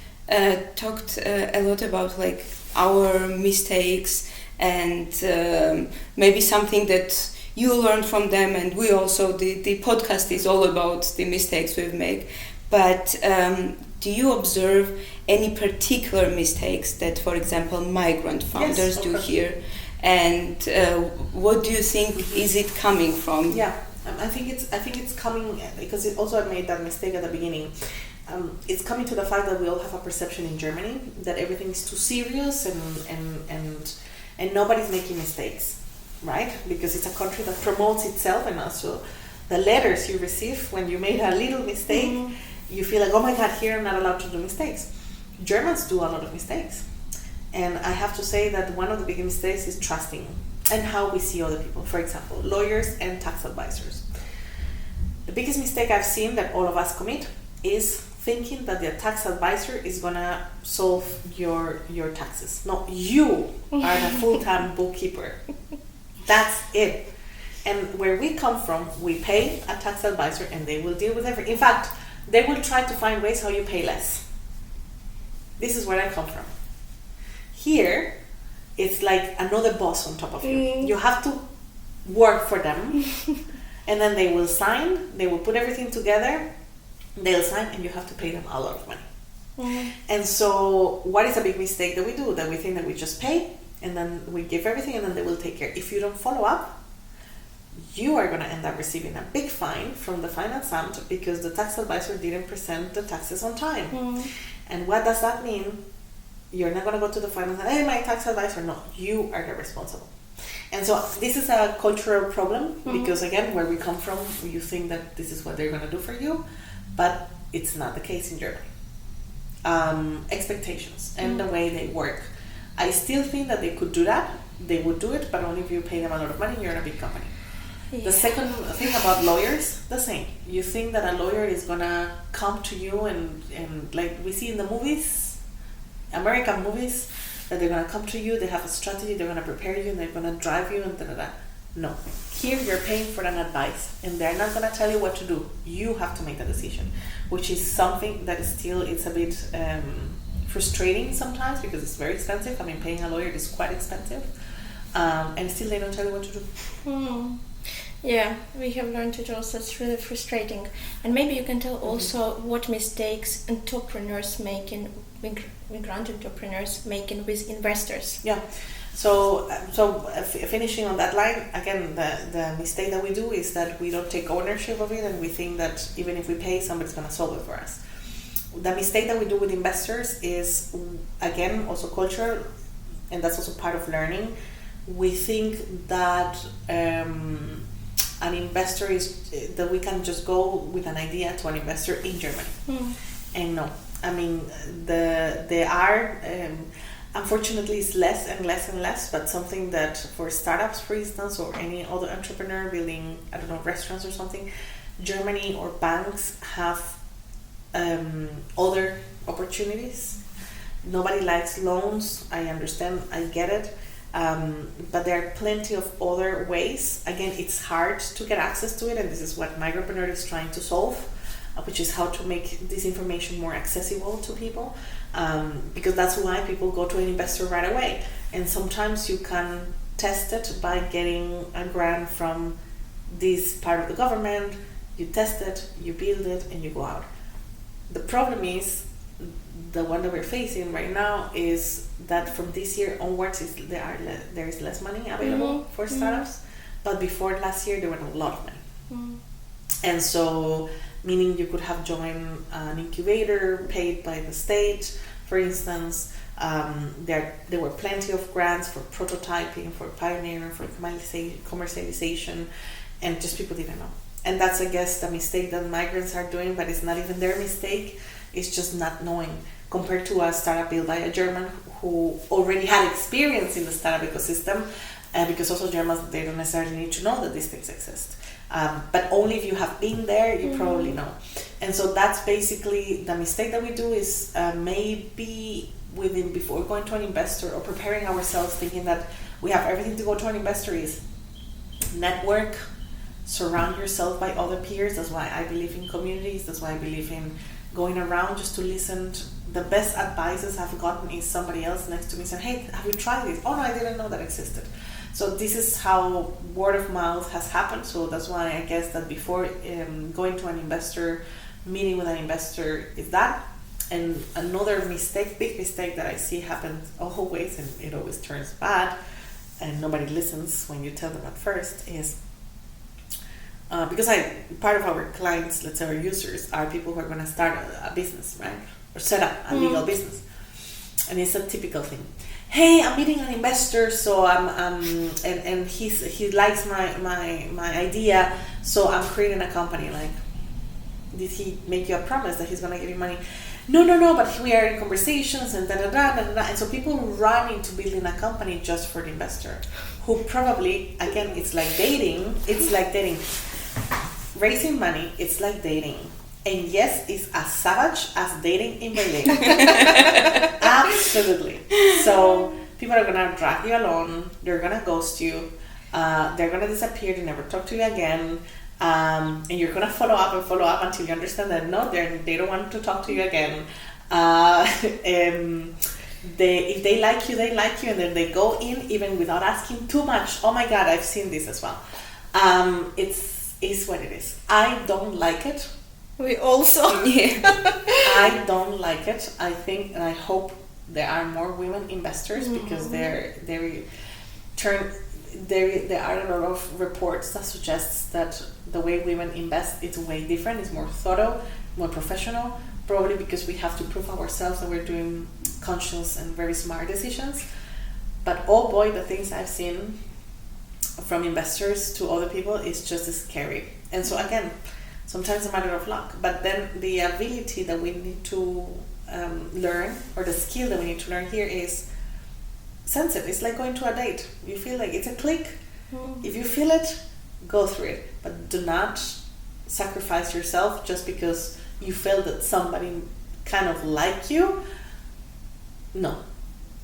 talked a lot about like our mistakes and maybe something that you learned from them, and we also, the podcast is all about the mistakes we've made. But do you observe any particular mistakes that, for example, Migrant Founders do here? And what do you think is it coming from? Yeah, I think it's coming because it also I made that mistake at the beginning. It's coming to the fact that we all have a perception in Germany that everything is too serious and nobody's making mistakes. Right? Because it's a country that promotes itself, and also the letters you receive when you made a little mistake, you feel like, oh my God, here I'm not allowed to do mistakes. Germans do a lot of mistakes. And I have to say that one of the big mistakes is trusting and how we see other people. For example, lawyers and tax advisors. The biggest mistake I've seen that all of us commit is thinking that the tax advisor is gonna solve your taxes. No, you are the full-time bookkeeper. That's it. And where we come from, we pay a tax advisor and they will deal with everything. In fact, they will try to find ways how you pay less. This is where I come from. Here, it's like another boss on top of you. You have to work for them, and then they will sign, they will put everything together, they'll sign, and you have to pay them a lot of money. And so what is a big mistake that we do? That we think that we just pay, and then we give everything, and then they will take care. If you don't follow up, you are going to end up receiving a big fine from the finance amt because the tax advisor didn't present the taxes on time. And what does that mean? You're not going to go to the finance and, hey, my tax advisor. No, you are the responsible. And so this is a cultural problem because, again, where we come from, you think that this is what they're going to do for you, but it's not the case in Germany. Expectations and the way they work. I still think that they could do that. They would do it, but only if you pay them a lot of money, you're in a big company. Yeah. The second thing about lawyers, the same. You think that a lawyer is going to come to you and like we see in the movies, American movies, that they're going to come to you, they have a strategy, they're going to prepare you, and they're going to drive you, and da-da-da. No. Here you're paying for an advice, and they're not going to tell you what to do. You have to make the decision, which is something that is still, it's a bit frustrating sometimes because it's very expensive. I mean, paying a lawyer is quite expensive, and still they don't tell you what to do. Yeah, we have learned it also. It's really frustrating. And maybe you can tell also what mistakes entrepreneurs making, migrant entrepreneurs making with investors. Yeah. So finishing on that line, again, the mistake that we do is that we don't take ownership of it, and we think that even if we pay, somebody's going to solve it for us. The mistake that we do with investors is, again, also cultural, and that's also part of learning. We think that an investor is that we can just go with an idea to an investor in Germany, and no, I mean there are unfortunately it's less and less and less, but something that for startups, for instance, or any other entrepreneur building, I don't know, restaurants or something, Germany or banks have other opportunities. Nobody likes loans. I understand, I get it. But there are plenty of other ways. Again, it's hard to get access to it, and this is what Migrapreneur is trying to solve, which is how to make this information more accessible to people, because that's why people go to an investor right away. And sometimes you can test it by getting a grant from this part of the government. You test it, you build it, and you go out. The problem is, the one that we're facing right now is that from this year onwards there is less money available for startups, but before last year there were a lot of money. And so, meaning you could have joined an incubator paid by the state, for instance. There were plenty of grants for prototyping, for pioneering, for commercialization, and just people didn't know. And that's, I guess, the mistake that migrants are doing, but it's not even their mistake. It's just not knowing, compared to a startup built by a German who already had experience in the startup ecosystem, because also Germans, they don't necessarily need to know that these things exist. But only if you have been there, you probably know. And so that's basically the mistake that we do is maybe before going to an investor or preparing ourselves, thinking that we have everything to go to an investor, is network, surround yourself by other peers. That's why I believe in communities. That's why I believe in going around just to listen. The best advices I've gotten is somebody else next to me saying, hey, have you tried this? Oh no, I didn't know that existed. So this is how word of mouth has happened. So that's why I guess that before going to an investor, meeting with an investor is that. And another big mistake that I see happens always, and it always turns bad, and nobody listens when you tell them at first, is because part of our clients, let's say our users, are people who are going to start a business, right? Or set up a legal business. And it's a typical thing. Hey, I'm meeting an investor, so and he likes my idea, so I'm creating a company. Like, did he make you a promise that he's going to give you money? No, but we are in conversations and da-da-da. And so people run into building a company just for the investor, who probably, again, it's like dating. Raising money, it's like dating. And yes, it's as savage as dating in Berlin. Absolutely. So people are going to drag you along. They're going to ghost you. They're going to disappear. They never talk to you again. And you're going to follow up until you understand that no, they don't want to talk to you again. If they like you, and then they go in even without asking too much. Oh my God, I've seen this as well. It's what it is. I don't like it. We also. I don't like it. I think, and I hope there are more women investors, because there are a lot of reports that suggests that the way women invest is way different. It's more thorough, more professional, probably because we have to prove ourselves that we're doing conscious and very smart decisions. But oh boy, the things I've seen from investors to other people is just as scary. And so again, sometimes a matter of luck, but then the ability that we need to learn, or the skill that we need to learn here, is sense it. It's like going to a date. You feel like it's a click. If you feel it, go through it, but do not sacrifice yourself just because you feel that somebody kind of like you. No,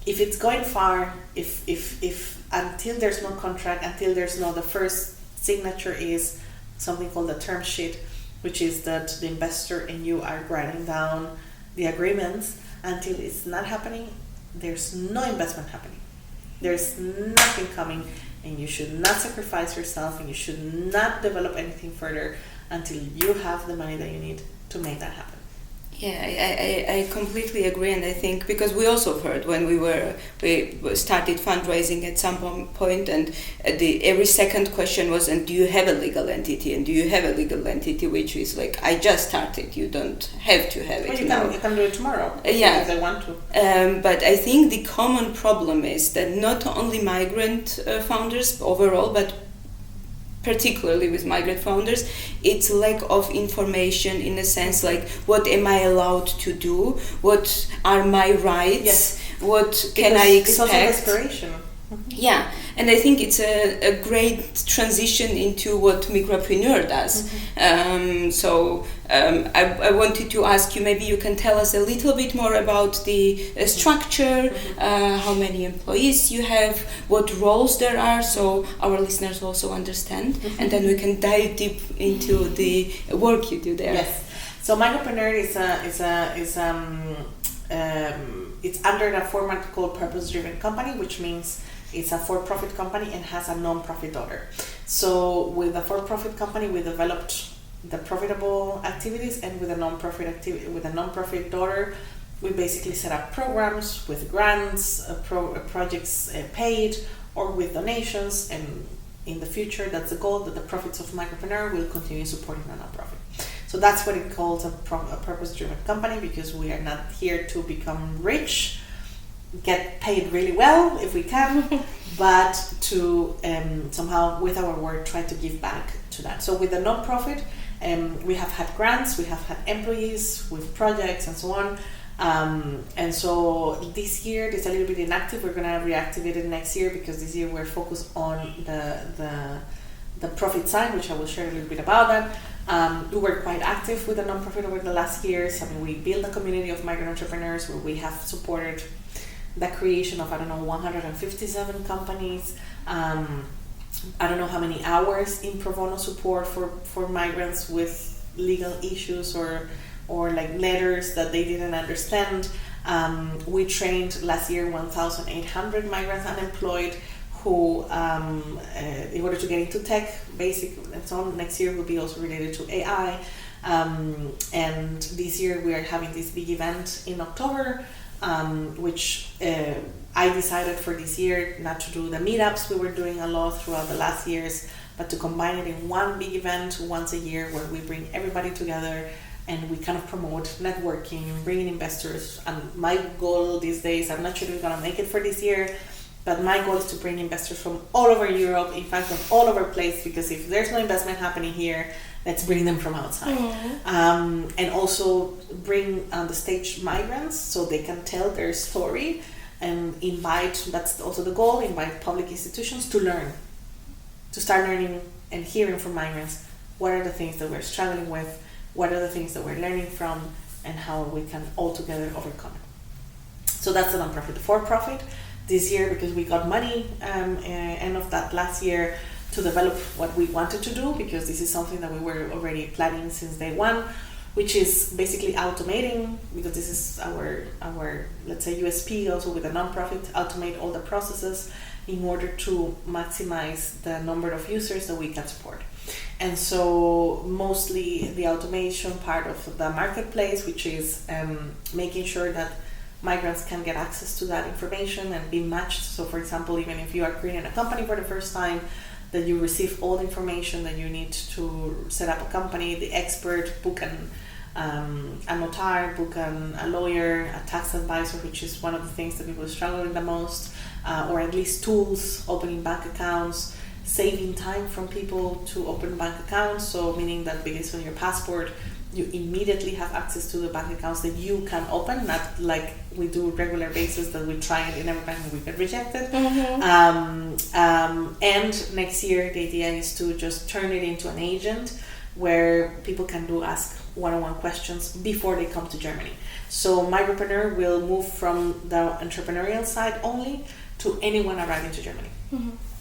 if it's going far, if until there's no contract, until there's no, the first signature is something called the term sheet, which is that the investor and you are writing down the agreements, until it's not happening, there's no investment happening. There's nothing coming, and you should not sacrifice yourself, and you should not develop anything further until you have the money that you need to make that happen. Yeah, I completely agree, and I think because we also heard when we started fundraising at some point, and every second question was, and do you have a legal entity? And do you have a legal entity? Which is like, I just started. You don't have to have it now. You can do it tomorrow. If they want to. But I think the common problem is that not only migrant founders overall, but particularly with Migrant Founders, it's lack of information, in a sense, like, what am I allowed to do? What are my rights? Yes. What can I expect? It's also desperation. Yeah, and I think it's a great transition into what Migrapreneur does. I wanted to ask you, maybe you can tell us a little bit more about the structure, how many employees you have, what roles there are, so our listeners also understand, and then we can dive deep into the work you do there. Yes. So Migrapreneur it's under the format called purpose-driven company, which means it's a for-profit company and has a non-profit daughter. So with the for-profit company, we developed the profitable activities, and with a non-profit daughter, we basically set up programs with grants, projects paid, or with donations. And in the future, that's the goal, that the profits of Migrapreneur will continue supporting the non-profit. So that's what it calls a purpose-driven company, because we are not here to become rich, get paid really well if we can, but to somehow with our work try to give back to that. So with the non-profit, we have had grants, we have had employees with projects and so on. And so this year it's a little bit inactive. We're going to reactivate it next year, because this year we're focused on the profit side, which I will share a little bit about that. We were quite active with the non-profit over the last years. I mean, we built a community of migrant entrepreneurs where we have supported the creation of, 157 companies. I don't know how many hours in pro bono support for migrants with legal issues or like letters that they didn't understand. We trained last year 1,800 migrants unemployed who, in order to get into tech, basic and so on. Next year will be also related to AI. And this year we are having this big event in October, which I decided for this year not to do the meetups we were doing a lot throughout the last years, but to combine it in one big event once a year where we bring everybody together and we kind of promote networking, bringing investors. And my goal these days, I'm not sure we're going to make it for this year, but my goal is to bring investors from all over Europe, in fact from all over place, because if there's no investment happening here, let's bring them from outside. And also bring on the stage migrants so they can tell their story, and invite, that's also the goal, invite public institutions to learn, to start learning and hearing from migrants what are the things that we're struggling with, what are the things that we're learning from, and how we can all together overcome it. So that's the non-profit. The for-profit, this year, because we got money end of that last year to develop what we wanted to do, because this is something that we were already planning since day one, which is basically automating, because this is our let's say USP also with a non-profit, automate all the processes in order to maximize the number of users that we can support. And so mostly the automation part of the marketplace, which is making sure that migrants can get access to that information and be matched. So for example, even if you are creating a company for the first time, that you receive all the information that you need to set up a company, the expert, book a notar, book a lawyer, a tax advisor, which is one of the things that people struggle with the most, or at least tools, opening bank accounts, saving time from people to open bank accounts. So meaning that based on your passport, you immediately have access to the bank accounts that you can open, not like we do regular basis that we try it in every bank and we get rejected. And next year the idea is to just turn it into an agent where people can ask one-on-one questions before they come to Germany. So Migrapreneur will move from the entrepreneurial side only to anyone arriving to Germany.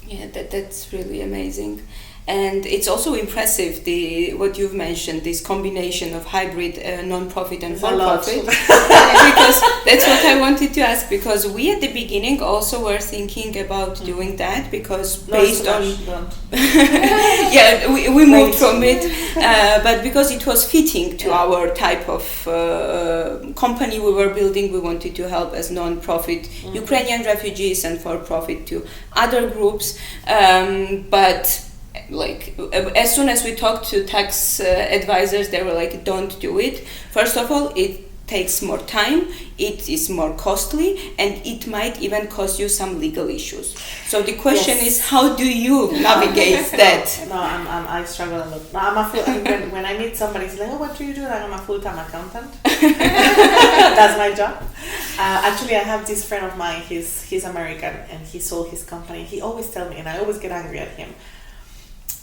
Yeah, that's really amazing. And it's also impressive what you've mentioned, this combination of hybrid non-profit and for-profit. Because that's what I wanted to ask, because we at the beginning also were thinking about doing that, because based on yeah, we moved from it, but because it was fitting to our type of company we were building, we wanted to help as non-profit Ukrainian refugees and for-profit to other groups, but like as soon as we talked to tax advisors, they were like, don't do it. First of all, it takes more time, it is more costly, and it might even cause you some legal issues. So the question is, how do you navigate that? No, I struggle a lot. No, I'm a full, when I meet somebody, it's like, oh, what do you do? Like, I'm a full-time accountant. That's my job. Actually, I have this friend of mine, he's American, and he sold his company. He always tells me, and I always get angry at him,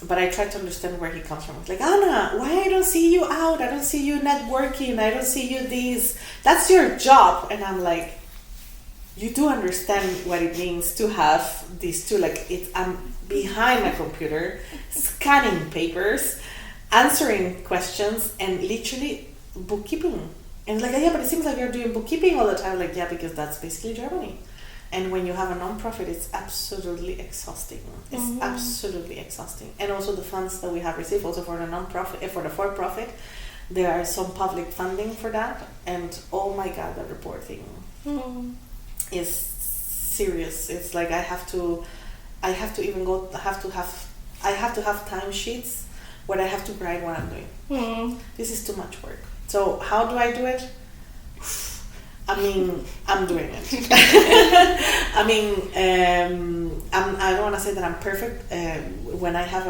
but I try to understand where he comes from. It's like, Anna, why I don't see you out? I don't see you networking. I don't see you this. That's your job. And I'm like, you do understand what it means to have these two. Like, I'm behind my computer, scanning papers, answering questions, and literally bookkeeping. And like, yeah, but it seems like you're doing bookkeeping all the time. Like, yeah, because that's basically Germany. And when you have a non-profit, it's absolutely exhausting. It's absolutely exhausting. And also the funds that we have received, also for the non-profit, for the for-profit, there are some public funding for that. And oh my God, the reporting is serious. It's like I have to have timesheets where I have to write what I'm doing. This is too much work. So how do I do it? I mean, I'm doing it. I mean, I don't want to say that I'm perfect. When I have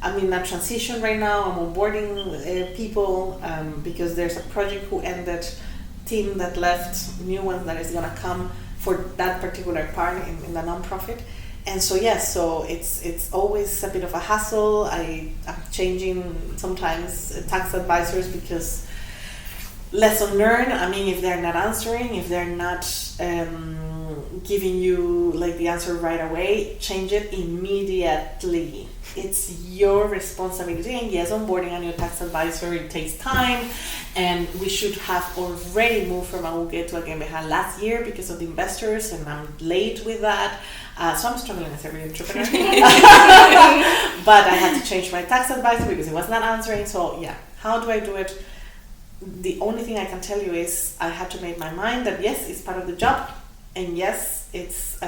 I'm in a transition right now. I'm onboarding people because there's a project who ended, team that left, new ones that is gonna come for that particular part in the non-profit. And so yes, so it's always a bit of a hassle. I'm changing sometimes tax advisors because lesson learned. I mean, if they're not answering, if they're not giving you like the answer right away, change it immediately. It's your responsibility. And yes, onboarding a new tax advisor, it takes time, and we should have already moved from a UG to a GmbH last year because of the investors, and I'm late with that. So I'm struggling as every entrepreneur. But I had to change my tax advisor because he was not answering. So yeah, how do I do it? The only thing I can tell you is I had to make my mind that yes, it's part of the job, and yes, it's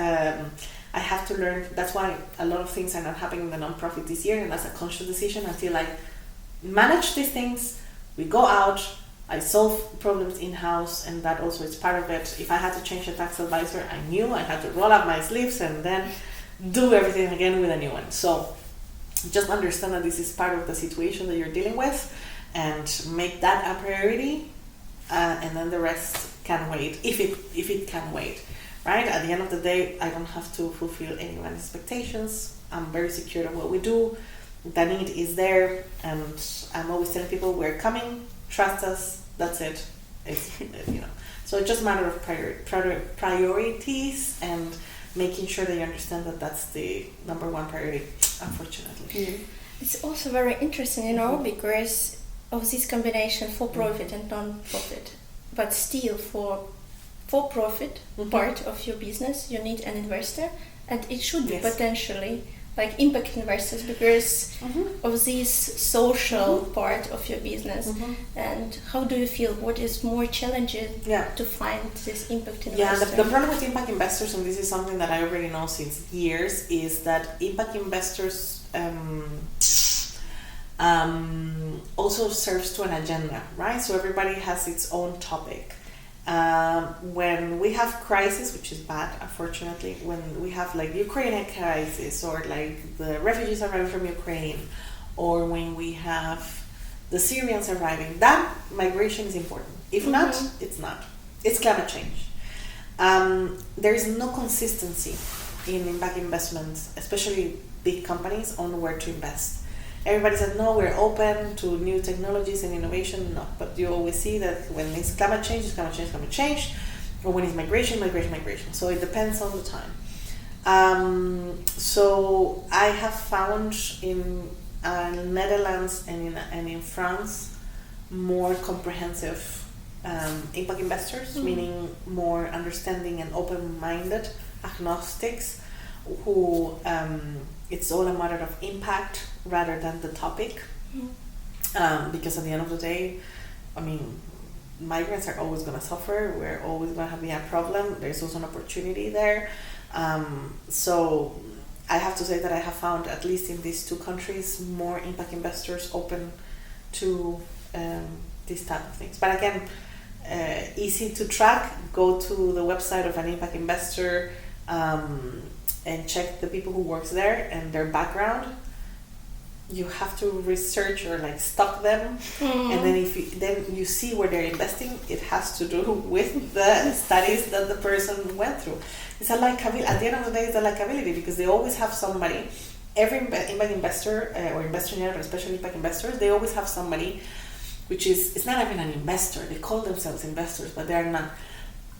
I have to learn. That's why a lot of things are not happening in the non-profit this year, and that's a conscious decision. I feel like manage these things. We go out. I solve problems in-house, and that also is part of it. If I had to change a tax advisor, I knew I had to roll up my sleeves and then do everything again with a new one. So just understand that this is part of the situation that you're dealing with, and make that a priority, and then the rest can wait if it can wait, right? At the end of the day, I don't have to fulfill anyone's expectations. I'm very secure of what we do. The need is there, and I'm always telling people we're coming, trust us, that's it. It's so it's just a matter of priorities and making sure that you understand that that's the number one priority, unfortunately. It's also very interesting, because of this combination for-profit and non-profit, but still for-profit part of your business, you need an investor, and it should be potentially like impact investors because of this social part of your business. And how do you feel? What is more challenging to find this impact investor? Yeah, the problem with impact investors, and this is something that I already know since years, is that impact investors also serves to an agenda, right? So everybody has its own topic. When we have crisis, which is bad, unfortunately, when we have like Ukrainian crisis, or like the refugees arriving from Ukraine, or when we have the Syrians arriving, that migration is important. If not, it's not. It's climate change. There is no consistency in impact investments, especially big companies, on where to invest. everybody said, no, we're open to new technologies and innovation. No, but you always see that when it's climate change, it's climate change, or when it's migration. So it depends on the time. So I have found in Netherlands and in France more comprehensive impact investors, meaning more understanding and open-minded agnostics who it's all a matter of impact rather than the topic. Because at the end of the day, I mean, migrants are always going to suffer. We're always going to have a problem. There's also an opportunity there. So I have to say that I have found, at least in these two countries, more impact investors open to these type of things. But again, easy to track. Go to the website of an impact investor and check the people who works there and their background. You have to research or like stalk them, and then you see where they're investing. It has to do with the studies that the person went through. It's a likability. At the end of the day, it's a likability, because they always have somebody. Every impact investor or investor in general, but especially impact investors, they always have somebody, which is, it's not even an investor. They call themselves investors, but they are not.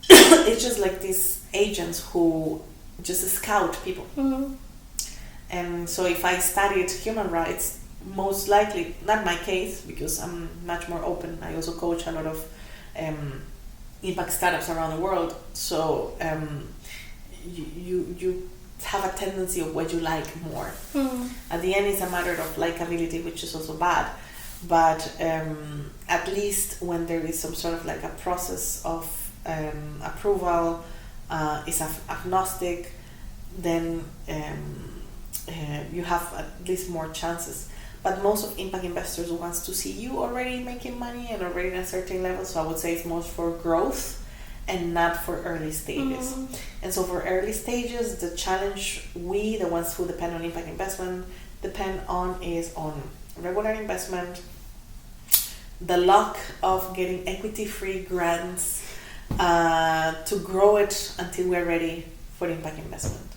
It's just like these agents who just scout people. And so if I studied human rights, most likely, not my case, because I'm much more open. I also coach a lot of impact startups around the world. So you have a tendency of what you like more. At the end, it's a matter of likability, which is also bad. But at least when there is some sort of like a process of approval, is agnostic, then you have at least more chances. But most of impact investors wants to see you already making money and already in a certain level. So I would say it's most for growth and not for early stages. And so for early stages, the challenge the ones who depend on impact investment, depend on is on regular investment, the luck of getting equity-free grants to grow it until we're ready for impact investment.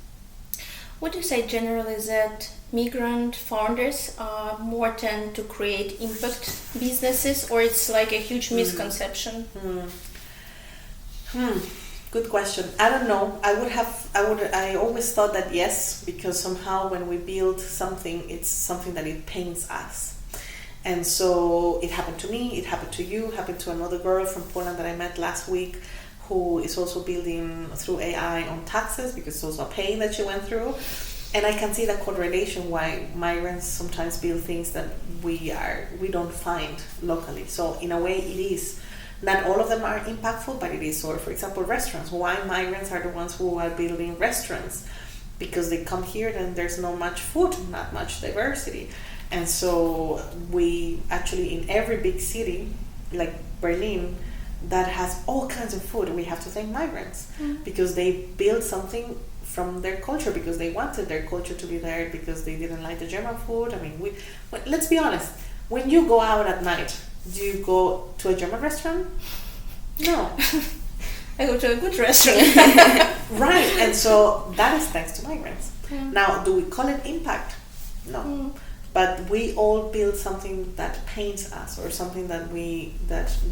Would you say generally that migrant founders more tend to create impact businesses, or it's like a huge misconception? Good question. I don't know. I always thought that yes, because somehow when we build something, it's something that it pains us. And so it happened to me, it happened to you, happened to another girl from Poland that I met last week, who is also building through AI on taxes, because it's also a pain that she went through. And I can see the correlation why migrants sometimes build things that we don't find locally. So in a way it is. Not all of them are impactful, but it is. So for example, restaurants. Why migrants are the ones who are building restaurants? Because they come here and there's not much food, not much diversity. And so we actually, in every big city, like Berlin, that has all kinds of food, we have to thank migrants, because they built something from their culture, because they wanted their culture to be there, because they didn't like the German food. I mean, let's be honest, when you go out at night, do you go to a German restaurant? No. I go to a good restaurant. Right, and so that is thanks to migrants. Now, do we call it impact? No. But we all build something that pains us, or something that we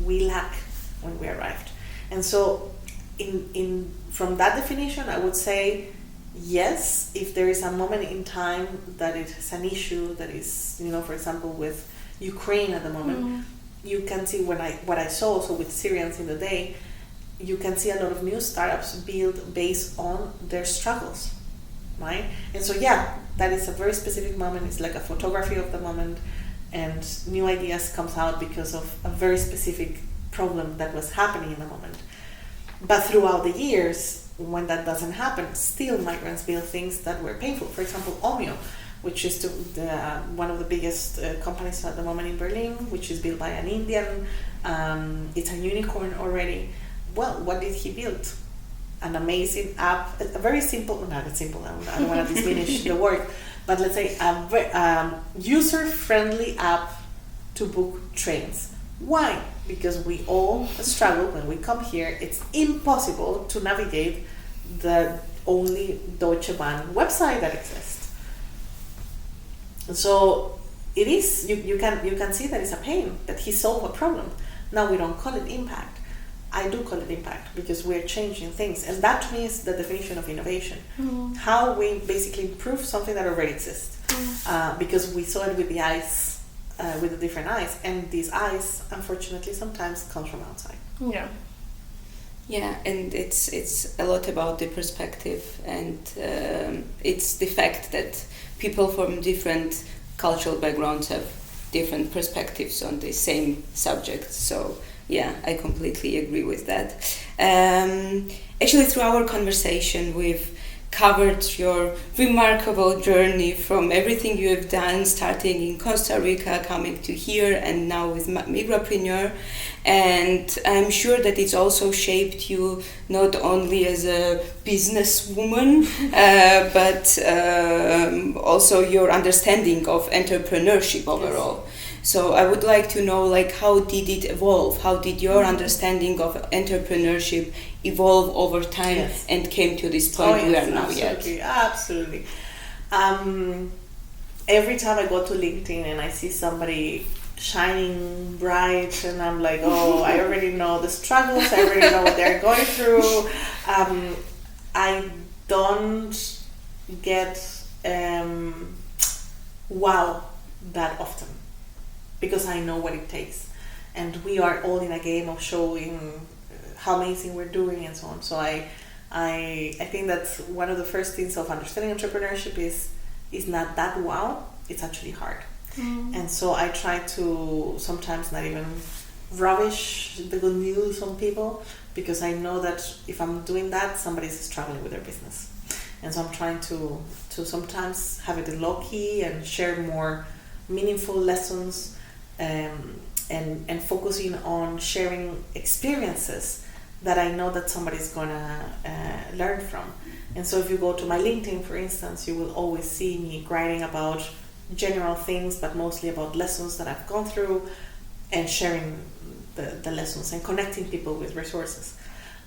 lack when we arrived. And so in from that definition, I would say yes, if there is a moment in time that it is an issue that is, for example, with Ukraine at the moment, you can see what I saw also with Syrians in the day, you can see a lot of new startups built based on their struggles, right? And so that is a very specific moment. It's like a photography of the moment, and new ideas comes out because of a very specific problem that was happening in the moment. But throughout the years, when that doesn't happen, still migrants build things that were painful. For example, Omio, which is one of the biggest companies at the moment in Berlin, which is built by an Indian. It's a unicorn already. Well, what did he build? An amazing app, a very simple, not that simple, I don't want to diminish the work, but let's say a user-friendly app to book trains. Why? Because we all struggle when we come here. It's impossible to navigate the only Deutsche Bahn website that exists. So it is, you can see that it's a pain, that he solved a problem. Now we don't call it impact. I do call it impact because we're changing things, and that to me is the definition of innovation. How we basically improve something that already exists, because we saw it with the eyes, with the different eyes, and these eyes, unfortunately, sometimes comes from outside. Yeah. Yeah, and it's a lot about the perspective, and it's the fact that people from different cultural backgrounds have different perspectives on the same subject. So yeah, I completely agree with that. Actually, through our conversation, we've covered your remarkable journey from everything you have done, starting in Costa Rica, coming to here, and now with Migrapreneur. And I'm sure that it's also shaped you not only as a businesswoman, but also your understanding of entrepreneurship overall. Yes. So I would like to know, like, how did it evolve? How did your understanding of entrepreneurship evolve over time, yes, and came to this point we are now absolutely, yet? Absolutely. Every time I go to LinkedIn and I see somebody shining bright, and I'm like, oh, I already know the struggles, I already know what they're going through. I don't get wow that often, because I know what it takes, and we are all in a game of showing how amazing we're doing and so on. So I think that one of the first things of understanding entrepreneurship is not that wow, it's actually hard. And so I try to sometimes not even rubbish the good news on people, because I know that if I'm doing that, somebody's struggling with their business. And so I'm trying to sometimes have it low key and share more meaningful lessons, and focusing on sharing experiences that I know that somebody's gonna learn from. And so if you go to my LinkedIn, for instance, you will always see me writing about general things, but mostly about lessons that I've gone through, and sharing the lessons and connecting people with resources.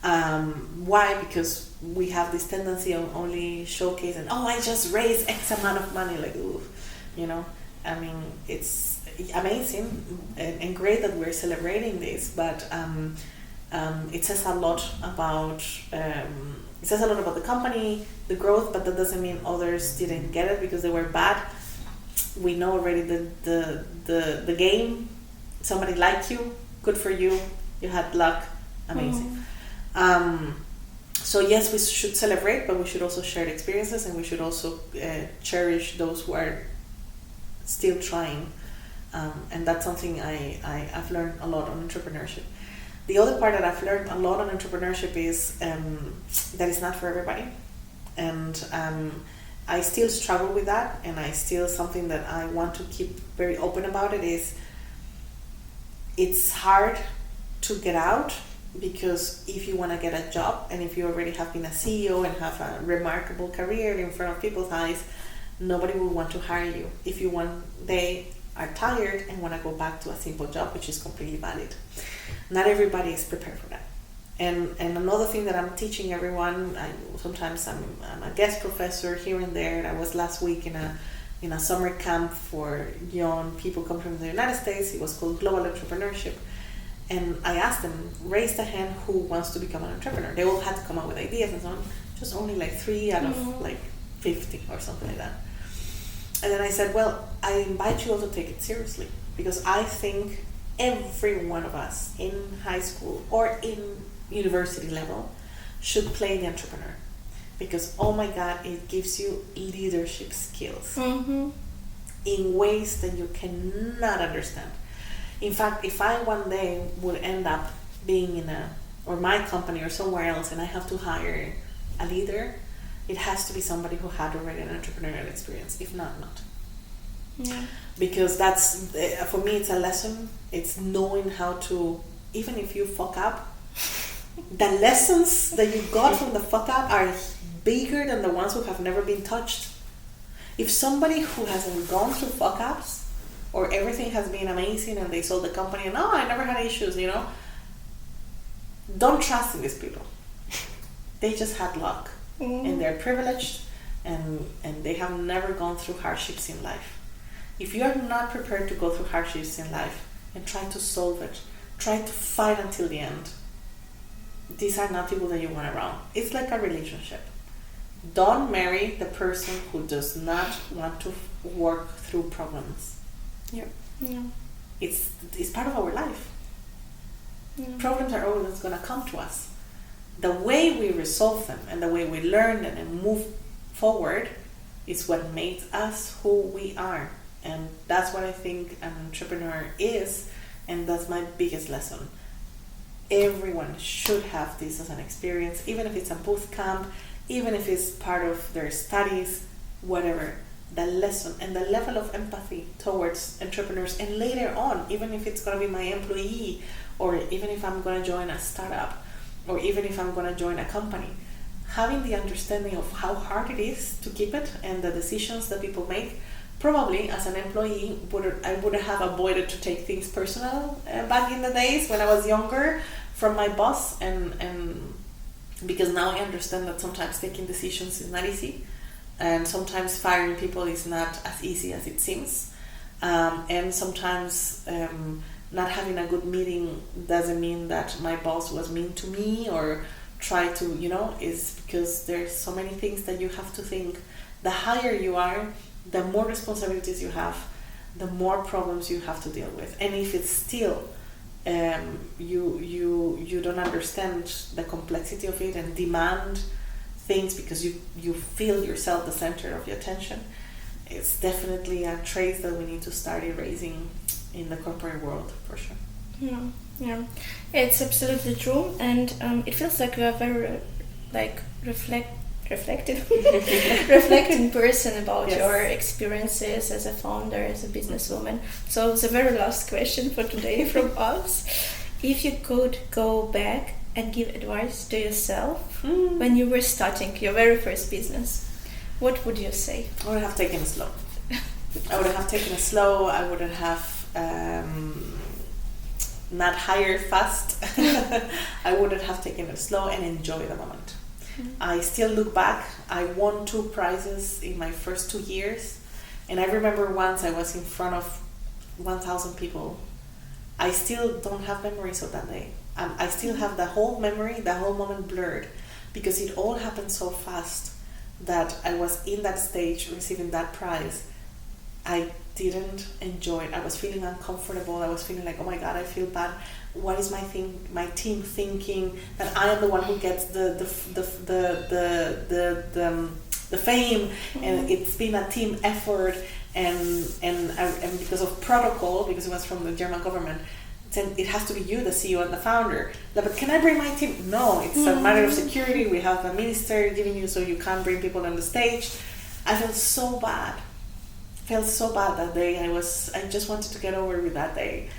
Why? Because we have this tendency of only showcasing, oh, I just raised X amount of money, like, ooh, I mean, it's amazing and great that we're celebrating this, but it says a lot about the company, the growth, but that doesn't mean others didn't get it because they were bad. We know already the game. Somebody liked you, good for you. You had luck, amazing. So yes, we should celebrate, but we should also share the experiences, and we should also cherish those who are still trying. And that's something I've learned a lot on entrepreneurship. The other part that I've learned a lot on entrepreneurship is that it's not for everybody. And I still struggle with that, and I still, something that I want to keep very open about it is, it's hard to get out, because if you want to get a job, and if you already have been a CEO and have a remarkable career in front of people's eyes, nobody will want to hire you if you one day are tired and want to go back to a simple job, which is completely valid. Not everybody is prepared for that. And another thing that I'm teaching everyone, sometimes I'm a guest professor here and there. I was last week in a summer camp for young people coming from the United States. It was called Global Entrepreneurship. And I asked them, raise the hand who wants to become an entrepreneur. They all had to come up with ideas and so on. Just only like 3 out of like 50 or something like that. And then I said, well, I invite you all to take it seriously, because I think every one of us in high school or in university level should play the entrepreneur, because oh my god, it gives you leadership skills in ways that you cannot understand. In fact, if I one day would end up being in my company or somewhere else, and I have to hire a leader, it has to be somebody who had already an entrepreneurial experience. If not. Yeah. Because that's, for me, it's a lesson. It's knowing how to, even if you fuck up, the lessons that you got from the fuck up are bigger than the ones who have never been touched. If somebody who hasn't gone through fuck ups, or everything has been amazing and they sold the company and I never had issues, don't trust in these people. They just had luck, and they're privileged, and they have never gone through hardships in life. If you are not prepared to go through hardships in life and try to solve it, try to fight until the end, these are not people that you want around. It's like a relationship. Don't marry the person who does not want to work through problems. Yeah. It's part of our life. Yeah. Problems are always going to come to us. The way we resolve them and the way we learn them and move forward is what makes us who we are. And that's what I think an entrepreneur is, and that's my biggest lesson. Everyone should have this as an experience, even if it's a boot camp, even if it's part of their studies, whatever. The lesson and the level of empathy towards entrepreneurs, and later on, even if it's going to be my employee, or even if I'm going to join a startup, or even if I'm going to join a company, having the understanding of how hard it is to keep it and the decisions that people make. Probably as an employee, I would have avoided to take things personal back in the days when I was younger from my boss, and because now I understand that sometimes taking decisions is not easy, and sometimes firing people is not as easy as it seems, and sometimes not having a good meeting doesn't mean that my boss was mean to me or try to, is because there's so many things that you have to think. The higher you are, the more responsibilities you have, the more problems you have to deal with. And if it's still you don't understand the complexity of it and demand things because you feel yourself the center of your attention, it's definitely a trait that we need to start erasing in the corporate world, for sure. Yeah, it's absolutely true, and it feels like you are very reflecting person about your experiences as a founder, as a businesswoman. So the very last question for today from us: if you could go back and give advice to yourself when you were starting your very first business, what would you say? I would have taken it slow. I wouldn't have not hired fast. I wouldn't have taken it slow and enjoy the moment. I still look back. I won 2 prizes in my first 2 years, and I remember once I was in front of 1,000 people. I still don't have memories of that day. I still have the whole memory, the whole moment blurred, because it all happened so fast that I was in that stage receiving that prize. I didn't enjoy it. I was feeling uncomfortable. I was feeling like, oh my God, I feel bad. What is my team thinking that I am the one who gets the fame, and it's been a team effort, and because of protocol, because it was from the German government, then it has to be you, the CEO and the founder. But can I bring my team? No, it's a matter of security. We have a minister giving you, so you can't bring people on the stage. I felt so bad that day. I just wanted to get over with that day.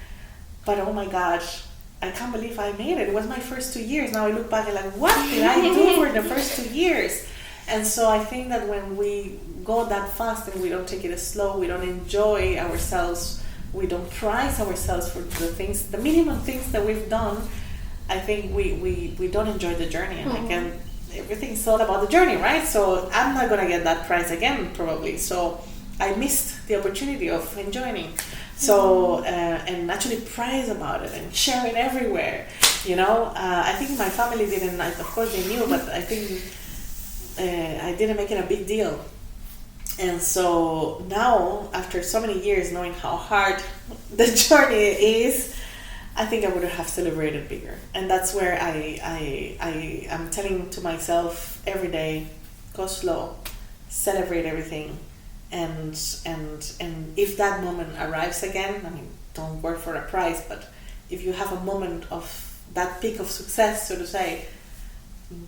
But oh my gosh, I can't believe I made it. It was my first 2 years. Now I look back and like, what did I do for the first 2 years? And so I think that when we go that fast and we don't take it as slow, we don't enjoy ourselves, we don't prize ourselves for the minimum things that we've done, I think we don't enjoy the journey. And again, everything's all about the journey, right? So I'm not going to get that prize again, probably. So I missed the opportunity of enjoying. So, and actually prize about it and share it everywhere, I think my family didn't, of course they knew, but I think I didn't make it a big deal. And so now, after so many years knowing how hard the journey is, I think I would have celebrated bigger. And that's where I am telling to myself every day, go slow, celebrate everything. And if that moment arrives again, don't work for a prize, but if you have a moment of that peak of success, so to say,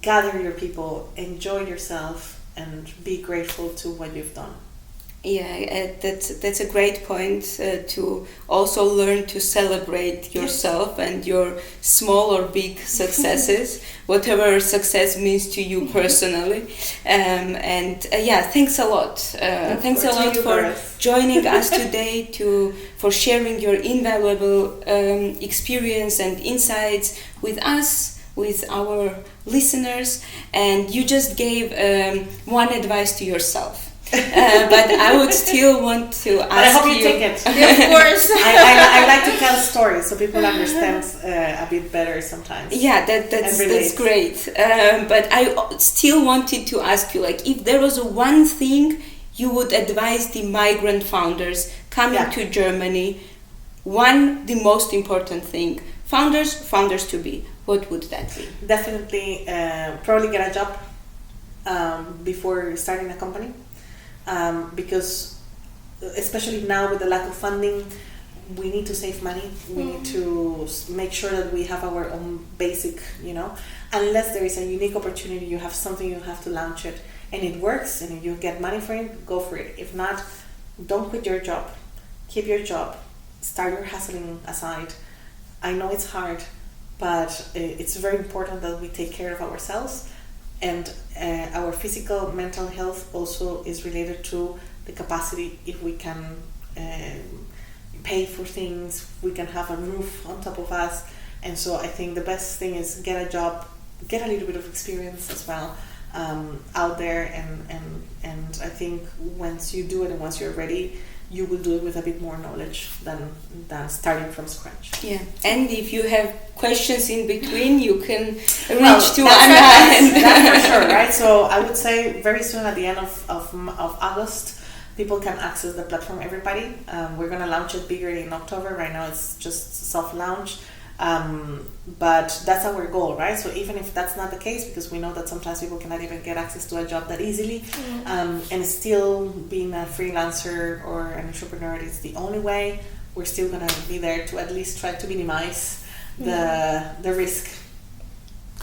gather your people, enjoy yourself, and be grateful to what you've done. Yeah, that's a great point, to also learn to celebrate yourself and your small or big successes, whatever success means to you personally. Thanks a lot. Thanks a lot for joining us today, for sharing your invaluable experience and insights with us, with our listeners. And you just gave one advice to yourself. but I would still want to ask you. I hope you take it. Of course. I like to tell stories so people understand a bit better sometimes. Yeah, that's great. But I still wanted to ask you, like, if there was one thing you would advise the migrant founders coming to Germany, the most important thing, founders to be, what would that be? Definitely, probably get a job before starting a company, because especially now with the lack of funding, we need to save money. We need to make sure that we have our own basic, unless there is a unique opportunity, you have something, you have to launch it, and it works, and if you get money for it, go for it. If not, don't quit your job. Keep your job. Start your hustling aside. I know it's hard, but it's very important that we take care of ourselves, and our physical, mental health also is related to the capacity. If we can pay for things, we can have a roof on top of us, and so I think the best thing is get a job, get a little bit of experience as well out there, and I think once you do it and once you're ready, you will do it with a bit more knowledge than starting from scratch. Yeah, and if you have questions in between, you can reach to Ana. That's for sure, right? So I would say very soon at the end of August, people can access the platform, everybody. We're going to launch it bigger in October. Right now it's just soft launch. But that's our goal, right? So even if that's not the case, because we know that sometimes people cannot even get access to a job that easily, and still being a freelancer or an entrepreneur is the only way, we're still going to be there to at least try to minimize the risk.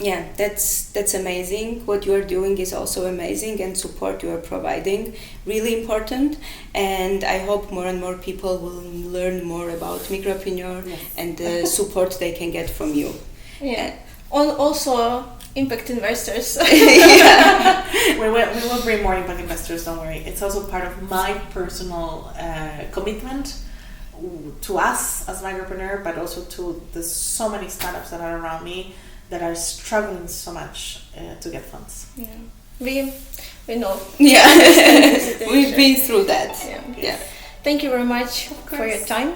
Yeah, that's amazing. What you are doing is also amazing, and support you are providing, really important. And I hope more and more people will learn more about Migrapreneur and the support they can get from you. Yeah. Also, impact investors. We will bring more impact investors. Don't worry. It's also part of my personal commitment to us as Migrapreneur, but also to the so many startups that are around me that are struggling so much to get funds. Yeah, we know. Yeah, we've been through that. Yeah. Thank you very much for your time,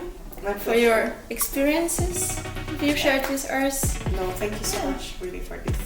for your experiences you shared with us. No, thank you so much, really, for this.